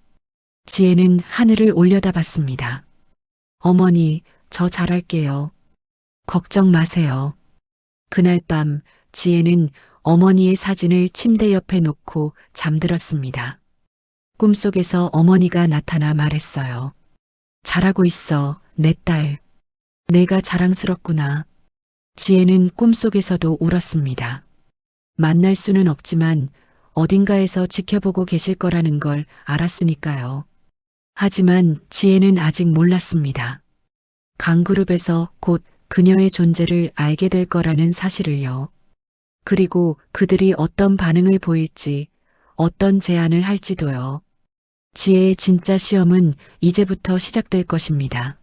지혜는 하늘을 올려다봤습니다. 어머니, 저 잘할게요. 걱정 마세요. 그날 밤 지혜는 어머니의 사진을 침대 옆에 놓고 잠들었습니다. 꿈속에서 어머니가 나타나 말했어요. 잘하고 있어, 내 딸. 내가 자랑스럽구나. 지혜는 꿈속에서도 울었습니다. 만날 수는 없지만 어딘가에서 지켜보고 계실 거라는 걸 알았으니까요. 하지만 지혜는 아직 몰랐습니다. 강그룹에서 곧 그녀의 존재를 알게 될 거라는 사실을요. 그리고 그들이 어떤 반응을 보일지, 어떤 제안을 할지도요. 지혜의 진짜 시험은 이제부터 시작될 것입니다.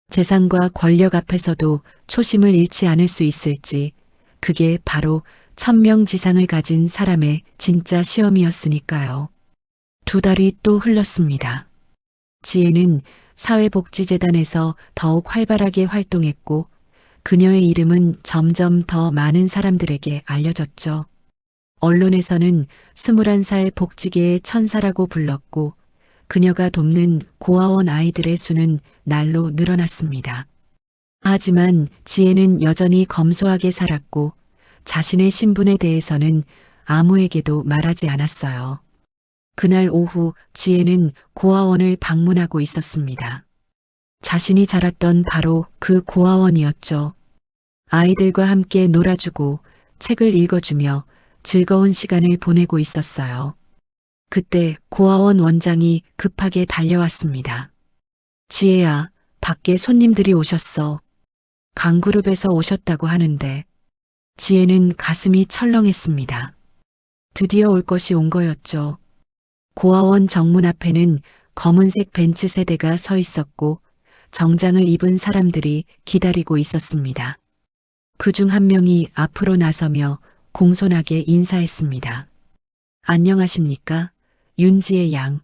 재산과 권력 앞에서도 초심을 잃지 않을 수 있을지, 그게 바로 천명지상을 가진 사람의 진짜 시험이었으니까요. 2달이 또 흘렀습니다. 지혜는 사회복지재단에서 더욱 활발하게 활동했고 그녀의 이름은 점점 더 많은 사람들에게 알려졌죠. 언론에서는 21살 복지계의 천사라고 불렀고 그녀가 돕는 고아원 아이들의 수는 날로 늘어났습니다. 하지만 지혜는 여전히 검소하게 살았고 자신의 신분에 대해서는 아무에게도 말하지 않았어요. 그날 오후 지혜는 고아원을 방문하고 있었습니다. 자신이 자랐던 바로 그 고아원이었죠. 아이들과 함께 놀아주고 책을 읽어주며 즐거운 시간을 보내고 있었어요. 그때 고아원 원장이 급하게 달려왔습니다. 지혜야, 밖에 손님들이 오셨어. 강그룹에서 오셨다고 하는데 지혜는 가슴이 철렁했습니다. 드디어 올 것이 온 거였죠. 고아원 정문 앞에는 검은색 벤츠 세대가 서 있었고 정장을 입은 사람들이 기다리고 있었습니다. 그중 한 명이 앞으로 나서며 공손하게 인사했습니다. 안녕하십니까? 윤지혜 양.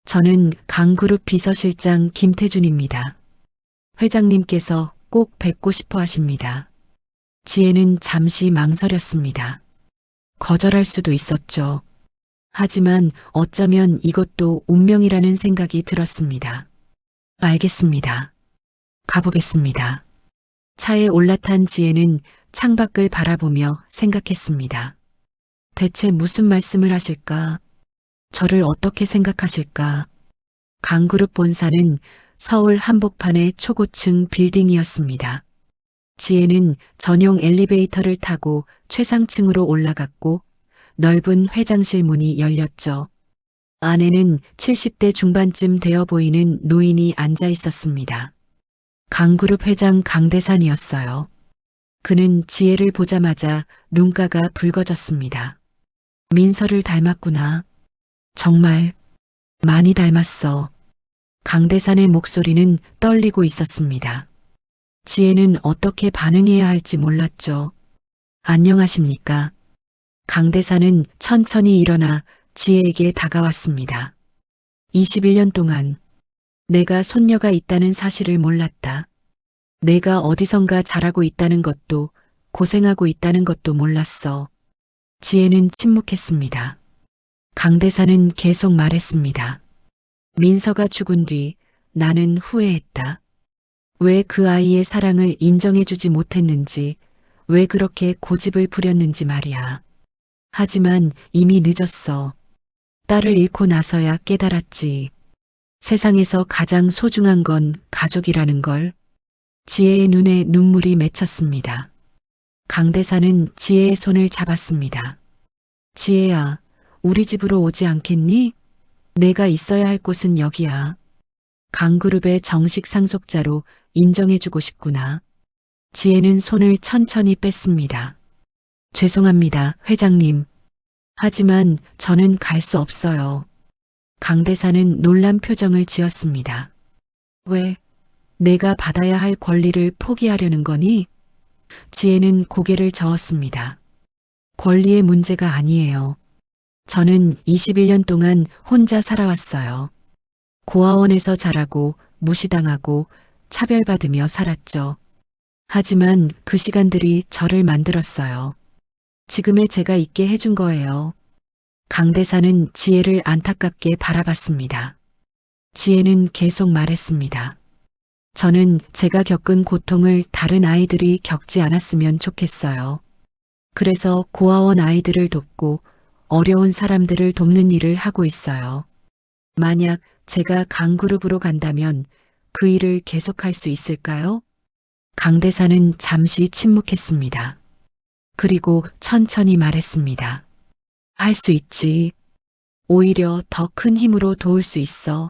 저는 강그룹 비서실장 김태준입니다. 회장님께서 꼭 뵙고 싶어 하십니다. 지혜는 잠시 망설였습니다. 거절할 수도 있었죠. 하지만 어쩌면 이것도 운명이라는 생각이 들었습니다. 알겠습니다. 가보겠습니다. 차에 올라탄 지혜는 창밖을 바라보며 생각했습니다. 대체 무슨 말씀을 하실까? 저를 어떻게 생각하실까? 강그룹 본사는 서울 한복판의 초고층 빌딩이었습니다. 지혜는 전용 엘리베이터를 타고 최상층으로 올라갔고 넓은 회장실 문이 열렸죠. 안에는 70대 중반쯤 되어 보이는 노인이 앉아 있었습니다. 강그룹 회장 강대산이었어요. 그는 지혜를 보자마자 눈가가 붉어졌습니다. 민서를 닮았구나. 정말 많이 닮았어. 강대산의 목소리는 떨리고 있었습니다. 지혜는 어떻게 반응해야 할지 몰랐죠. 안녕하십니까? 강대산은 천천히 일어나 지혜에게 다가왔습니다. 21년 동안 내가 손녀가 있다는 사실을 몰랐다. 내가 어디선가 자라고 있다는 것도 고생하고 있다는 것도 몰랐어. 지혜는 침묵했습니다. 강대산은 계속 말했습니다. 민서가 죽은 뒤 나는 후회했다. 왜 그 아이의 사랑을 인정해주지 못했는지, 왜 그렇게 고집을 부렸는지 말이야. 하지만 이미 늦었어. 딸을 잃고 나서야 깨달았지. 세상에서 가장 소중한 건 가족이라는 걸. 지혜의 눈에 눈물이 맺혔습니다. 강대사는 지혜의 손을 잡았습니다. 지혜야, 우리 집으로 오지 않겠니? 내가 있어야 할 곳은 여기야. 강그룹의 정식 상속자로 인정해주고 싶구나. 지혜는 손을 천천히 뺐습니다. 죄송합니다, 회장님. 하지만 저는 갈 수 없어요. 강대사는 놀란 표정을 지었습니다. 왜? 내가 받아야 할 권리를 포기하려는 거니? 지혜는 고개를 저었습니다. 권리의 문제가 아니에요. 저는 21년 동안 혼자 살아왔어요. 고아원에서 자라고 무시당하고 차별받으며 살았죠. 하지만 그 시간들이 저를 만들었어요. 지금의 제가 있게 해준 거예요. 강대사는 지혜를 안타깝게 바라봤습니다. 지혜는 계속 말했습니다. 저는 제가 겪은 고통을 다른 아이들이 겪지 않았으면 좋겠어요. 그래서 고아원 아이들을 돕고 어려운 사람들을 돕는 일을 하고 있어요. 만약 제가 강그룹으로 간다면 그 일을 계속할 수 있을까요? 강대사는 잠시 침묵했습니다. 그리고 천천히 말했습니다. 할 수 있지. 오히려 더 큰 힘으로 도울 수 있어.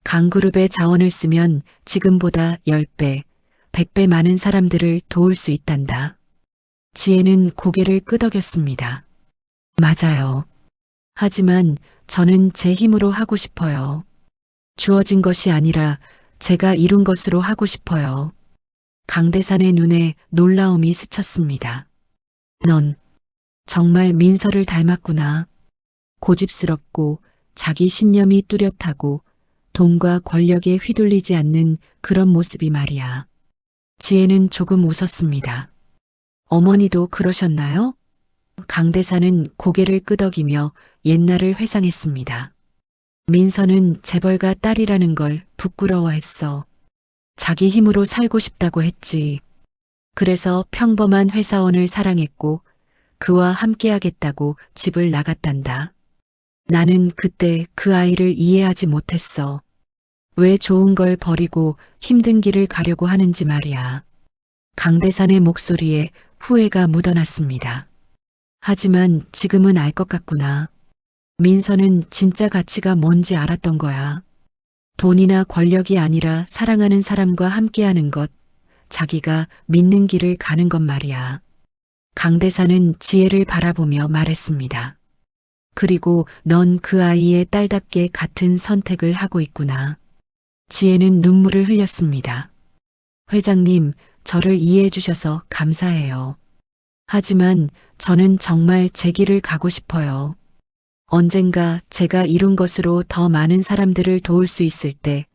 강그룹의 자원을 쓰면 지금보다 10배, 100배 많은 사람들을 도울 수 있단다. 지혜는 고개를 끄덕였습니다. 맞아요. 하지만 저는 제 힘으로 하고 싶어요. 주어진 것이 아니라 제가 이룬 것으로 하고 싶어요. 강대산의 눈에 놀라움이 스쳤습니다. 넌 정말 민서를 닮았구나. 고집스럽고 자기 신념이 뚜렷하고 돈과 권력에 휘둘리지 않는 그런 모습이 말이야. 지혜는 조금 웃었습니다. 어머니도 그러셨나요? 강대사는 고개를 끄덕이며 옛날을 회상했습니다. 민서는 재벌가 딸이라는 걸 부끄러워했어. 자기 힘으로 살고 싶다고 했지. 그래서 평범한 회사원을 사랑했고 그와 함께하겠다고 집을 나갔단다. 나는 그때 그 아이를 이해하지 못했어. 왜 좋은 걸 버리고 힘든 길을 가려고 하는지 말이야. 강대산의 목소리에 후회가 묻어났습니다. 하지만 지금은 알 것 같구나. 민서는 진짜 가치가 뭔지 알았던 거야. 돈이나 권력이 아니라 사랑하는 사람과 함께하는 것, 자기가 믿는 길을 가는 것 말이야. 강 대사는 지혜를 바라보며 말했습니다. 그리고 넌 그 아이의 딸답게 같은 선택을 하고 있구나. 지혜는 눈물을 흘렸습니다. 회장님, 저를 이해해 주셔서 감사해요. 하지만 저는 정말 제 길을 가고 싶어요. 언젠가 제가 이룬 것으로 더 많은 사람들을 도울 수 있을 때,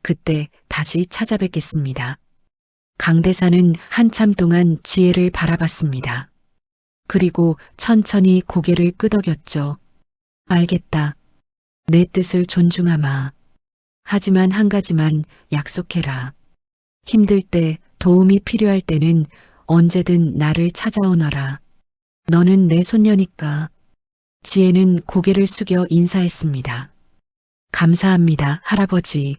그때 다시 찾아뵙겠습니다. 강 대사는 한참 동안 지혜를 바라봤습니다. 그리고 천천히 고개를 끄덕였죠. 알겠다. 내 뜻을 존중하마. 하지만 한 가지만 약속해라. 힘들 때, 도움이 필요할 때는 언제든 나를 찾아오너라. 너는 내 손녀니까. 지혜는 고개를 숙여 인사했습니다. 감사합니다, 할아버지.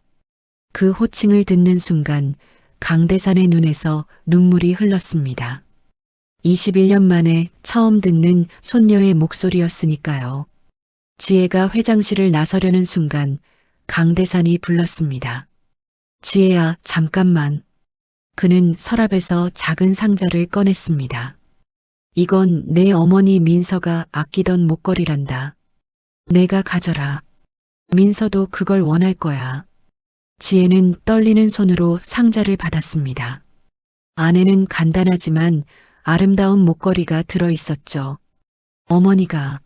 그 호칭을 듣는 순간 강대산의 눈에서 눈물이 흘렀습니다. 21년 만에 처음 듣는 손녀의 목소리였으니까요. 지혜가 회장실을 나서려는 순간 강대산이 불렀습니다. 지혜야, 잠깐만. 그는 서랍에서 작은 상자를 꺼냈습니다. 이건 내 어머니 민서가 아끼던 목걸이란다. 내가 가져라. 민서도 그걸 원할 거야. 지혜는 떨리는 손으로 상자를 받았습니다. 안에는 간단하지만 아름다운 목걸이가 들어 있었죠. 어머니가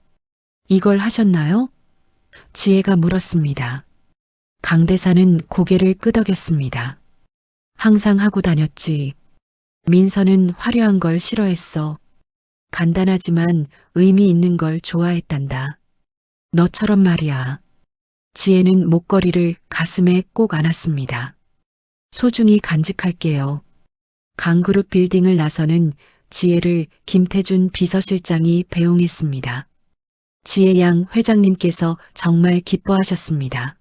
이걸 하셨나요? 지혜가 물었습니다. 강대사는 고개를 끄덕였습니다. 항상 하고 다녔지. 민서는 화려한 걸 싫어했어. 간단하지만 의미 있는 걸 좋아했단다. 너처럼 말이야. 지혜는 목걸이를 가슴에 꼭 안았습니다. 소중히 간직할게요. 강그룹 빌딩을 나서는 지혜를 김태준 비서실장이 배웅했습니다. 지혜 양 회장님께서 정말 기뻐하셨습니다.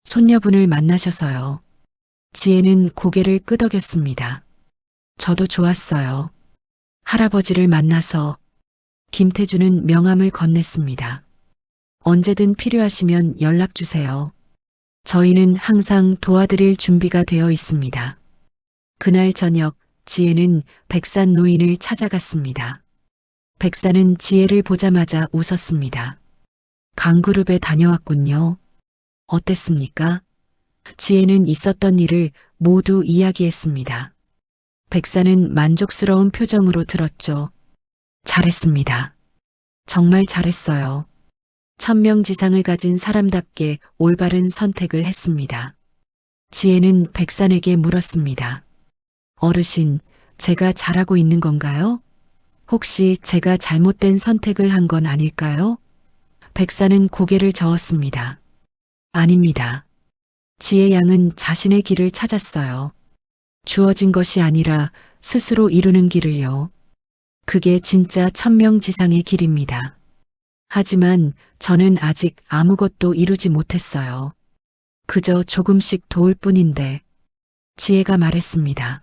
손녀분을 만나셔서요. 지혜는 고개를 끄덕였습니다. 저도 좋았어요. 할아버지를 만나서. 김태준은 명함을 건넸습니다. 언제든 필요하시면 연락 주세요. 저희는 항상 도와드릴 준비가 되어 있습니다. 그날 저녁 지혜는 백산 노인을 찾아갔습니다. 백산은 지혜를 보자마자 웃었습니다. 강그룹에 다녀왔군요. 어땠습니까? 지혜는 있었던 일을 모두 이야기했습니다. 백산은 만족스러운 표정으로 들었죠. 잘했습니다. 정말 잘했어요. 1000명지상을 가진 사람답게 올바른 선택을 했습니다. 지혜는 백산에게 물었습니다. 어르신, 제가 잘하고 있는 건가요? 혹시 제가 잘못된 선택을 한 건 아닐까요? 백산은 고개를 저었습니다. 아닙니다. 지혜 양은 자신의 길을 찾았어요. 주어진 것이 아니라 스스로 이루는 길을요. 그게 진짜 1000명지상의 길입니다. 하지만 저는 아직 아무것도 이루지 못했어요. 그저 조금씩 도울 뿐인데. 지혜가 말했습니다.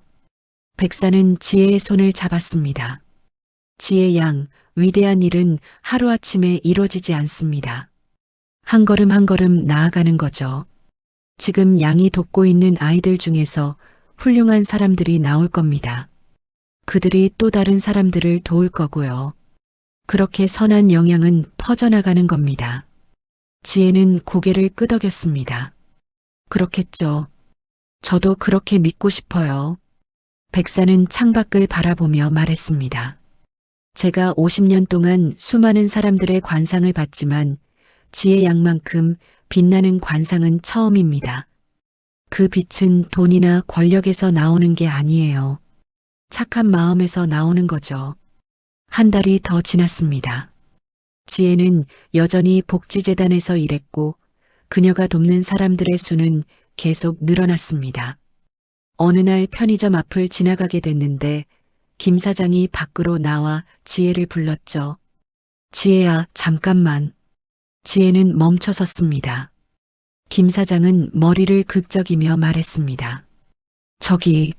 백사는 지혜의 손을 잡았습니다. 지혜 양, 위대한 일은 하루아침에 이루어지지 않습니다. 한 걸음 한 걸음 나아가는 거죠. 지금 양이 돕고 있는 아이들 중에서 훌륭한 사람들이 나올 겁니다. 그들이 또 다른 사람들을 도울 거고요. 그렇게 선한 영향은 퍼져나가는 겁니다. 지혜는 고개를 끄덕였습니다. 그렇겠죠. 저도 그렇게 믿고 싶어요. 백사는 창밖을 바라보며 말했습니다. 제가 50년 동안 수많은 사람들의 관상을 받지만 지혜 양만큼 빛나는 관상은 처음입니다. 그 빛은 돈이나 권력에서 나오는 게 아니에요. 착한 마음에서 나오는 거죠. 한 달이 더 지났습니다. 지혜는 여전히 복지재단에서 일했고 그녀가 돕는 사람들의 수는 계속 늘어났습니다. 어느 날 편의점 앞을 지나가게 됐는데 김 사장이 밖으로 나와 지혜를 불렀죠. 지혜야, 잠깐만. 지혜는 멈춰섰습니다. 김 사장은 머리를 극적이며 말했습니다. 저기,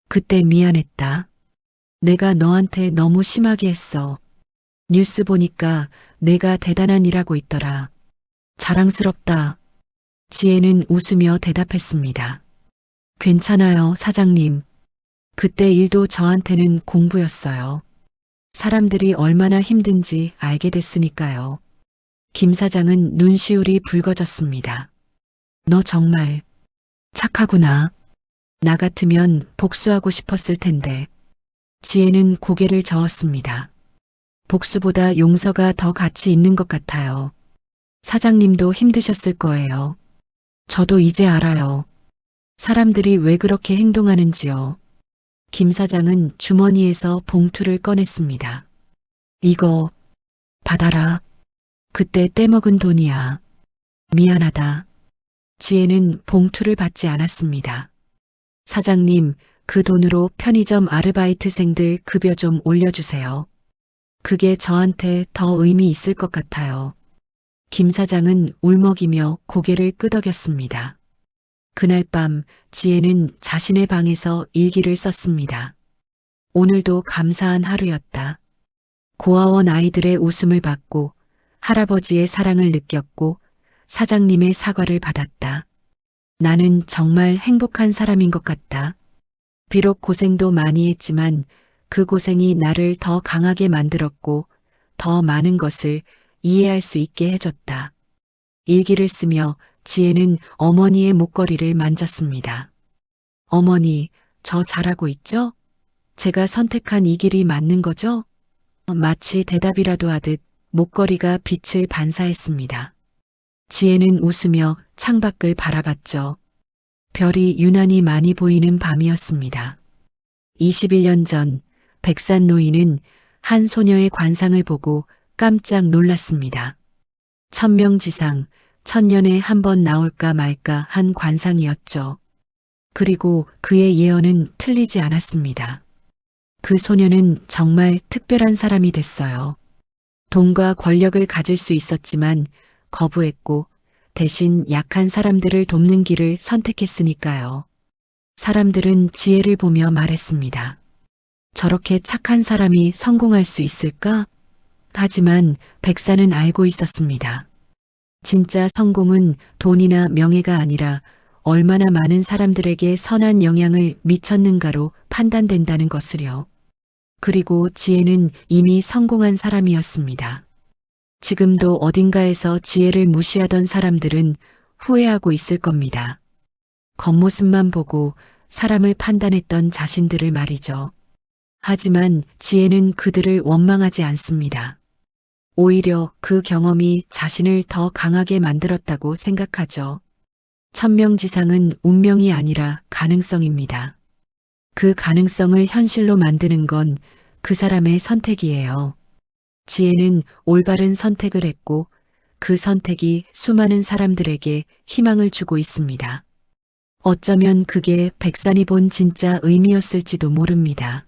그때 미안했다. 내가 너한테 너무 심하게 했어. 뉴스 보니까 내가 대단한 일 하고 있더라. 자랑스럽다. 지혜는 웃으며 대답했습니다. 괜찮아요, 사장님. 그때 일도 저한테는 공부였어요. 사람들이 얼마나 힘든지 알게 됐으니까요. 김 사장은 눈시울이 붉어졌습니다. 너 정말 착하구나. 나 같으면 복수하고 싶었을 텐데. 지혜는 고개를 저었습니다. 복수보다 용서가 더 가치 있는 것 같아요. 사장님도 힘드셨을 거예요. 저도 이제 알아요. 사람들이 왜 그렇게 행동하는지요. 김 사장은 주머니에서 봉투를 꺼냈습니다. 이거 받아라. 그때 떼먹은 돈이야. 미안하다. 지혜는 봉투를 받지 않았습니다. 사장님, 그 돈으로 편의점 아르바이트생들 급여 좀 올려주세요. 그게 저한테 더 의미 있을 것 같아요. 김 사장은 울먹이며 고개를 끄덕였습니다. 그날 밤 지혜는 자신의 방에서 일기를 썼습니다. 오늘도 감사한 하루였다. 고아원 아이들의 웃음을 받고 할아버지의 사랑을 느꼈고 사장님의 사과를 받았다. 나는 정말 행복한 사람인 것 같다. 비록 고생도 많이 했지만 그 고생이 나를 더 강하게 만들었고 더 많은 것을 이해할 수 있게 해줬다. 일기를 쓰며 지혜는 어머니의 목걸이를 만졌습니다. 어머니, 저 잘하고 있죠? 제가 선택한 이 길이 맞는 거죠? 마치 대답이라도 하듯 목걸이가 빛을 반사했습니다. 지혜는 웃으며 창밖을 바라봤죠. 별이 유난히 많이 보이는 밤이었습니다. 21년 전 백산 노인은 한 소녀의 관상을 보고 깜짝 놀랐습니다. 천명지상, 천년에 한 번 나올까 말까 한 관상이었죠. 그리고 그의 예언은 틀리지 않았습니다. 그 소녀는 정말 특별한 사람이 됐어요. 돈과 권력을 가질 수 있었지만 거부했고 대신 약한 사람들을 돕는 길을 선택했으니까요. 사람들은 지혜를 보며 말했습니다. 저렇게 착한 사람이 성공할 수 있을까? 하지만 백사는 알고 있었습니다. 진짜 성공은 돈이나 명예가 아니라 얼마나 많은 사람들에게 선한 영향을 미쳤는가로 판단된다는 것을요. 그리고 지혜는 이미 성공한 사람이었습니다. 지금도 어딘가에서 지혜를 무시하던 사람들은 후회하고 있을 겁니다. 겉모습만 보고 사람을 판단했던 자신들을 말이죠. 하지만 지혜는 그들을 원망하지 않습니다. 오히려 그 경험이 자신을 더 강하게 만들었다고 생각하죠. 천명지상은 운명이 아니라 가능성입니다. 그 가능성을 현실로 만드는 건 그 사람의 선택이에요. 지혜는 올바른 선택을 했고 그 선택이 수많은 사람들에게 희망을 주고 있습니다. 어쩌면 그게 백산이 본 진짜 의미였을지도 모릅니다.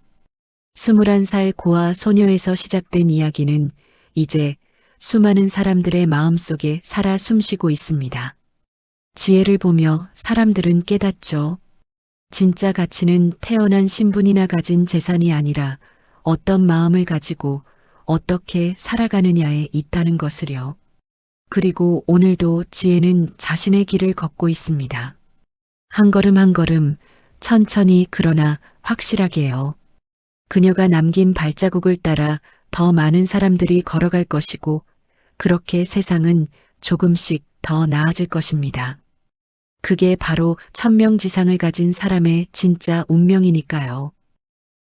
21살 고아 소녀에서 시작된 이야기는 이제 수많은 사람들의 마음속에 살아 숨쉬고 있습니다. 지혜를 보며 사람들은 깨닫죠. 진짜 가치는 태어난 신분이나 가진 재산이 아니라 어떤 마음을 가지고 어떻게 살아가느냐에 있다는 것을요. 그리고 오늘도 지혜는 자신의 길을 걷고 있습니다. 한 걸음 한 걸음 천천히 그러나 확실하게요. 그녀가 남긴 발자국을 따라 더 많은 사람들이 걸어갈 것이고 그렇게 세상은 조금씩 더 나아질 것입니다. 그게 바로 천명지상을 가진 사람의 진짜 운명이니까요.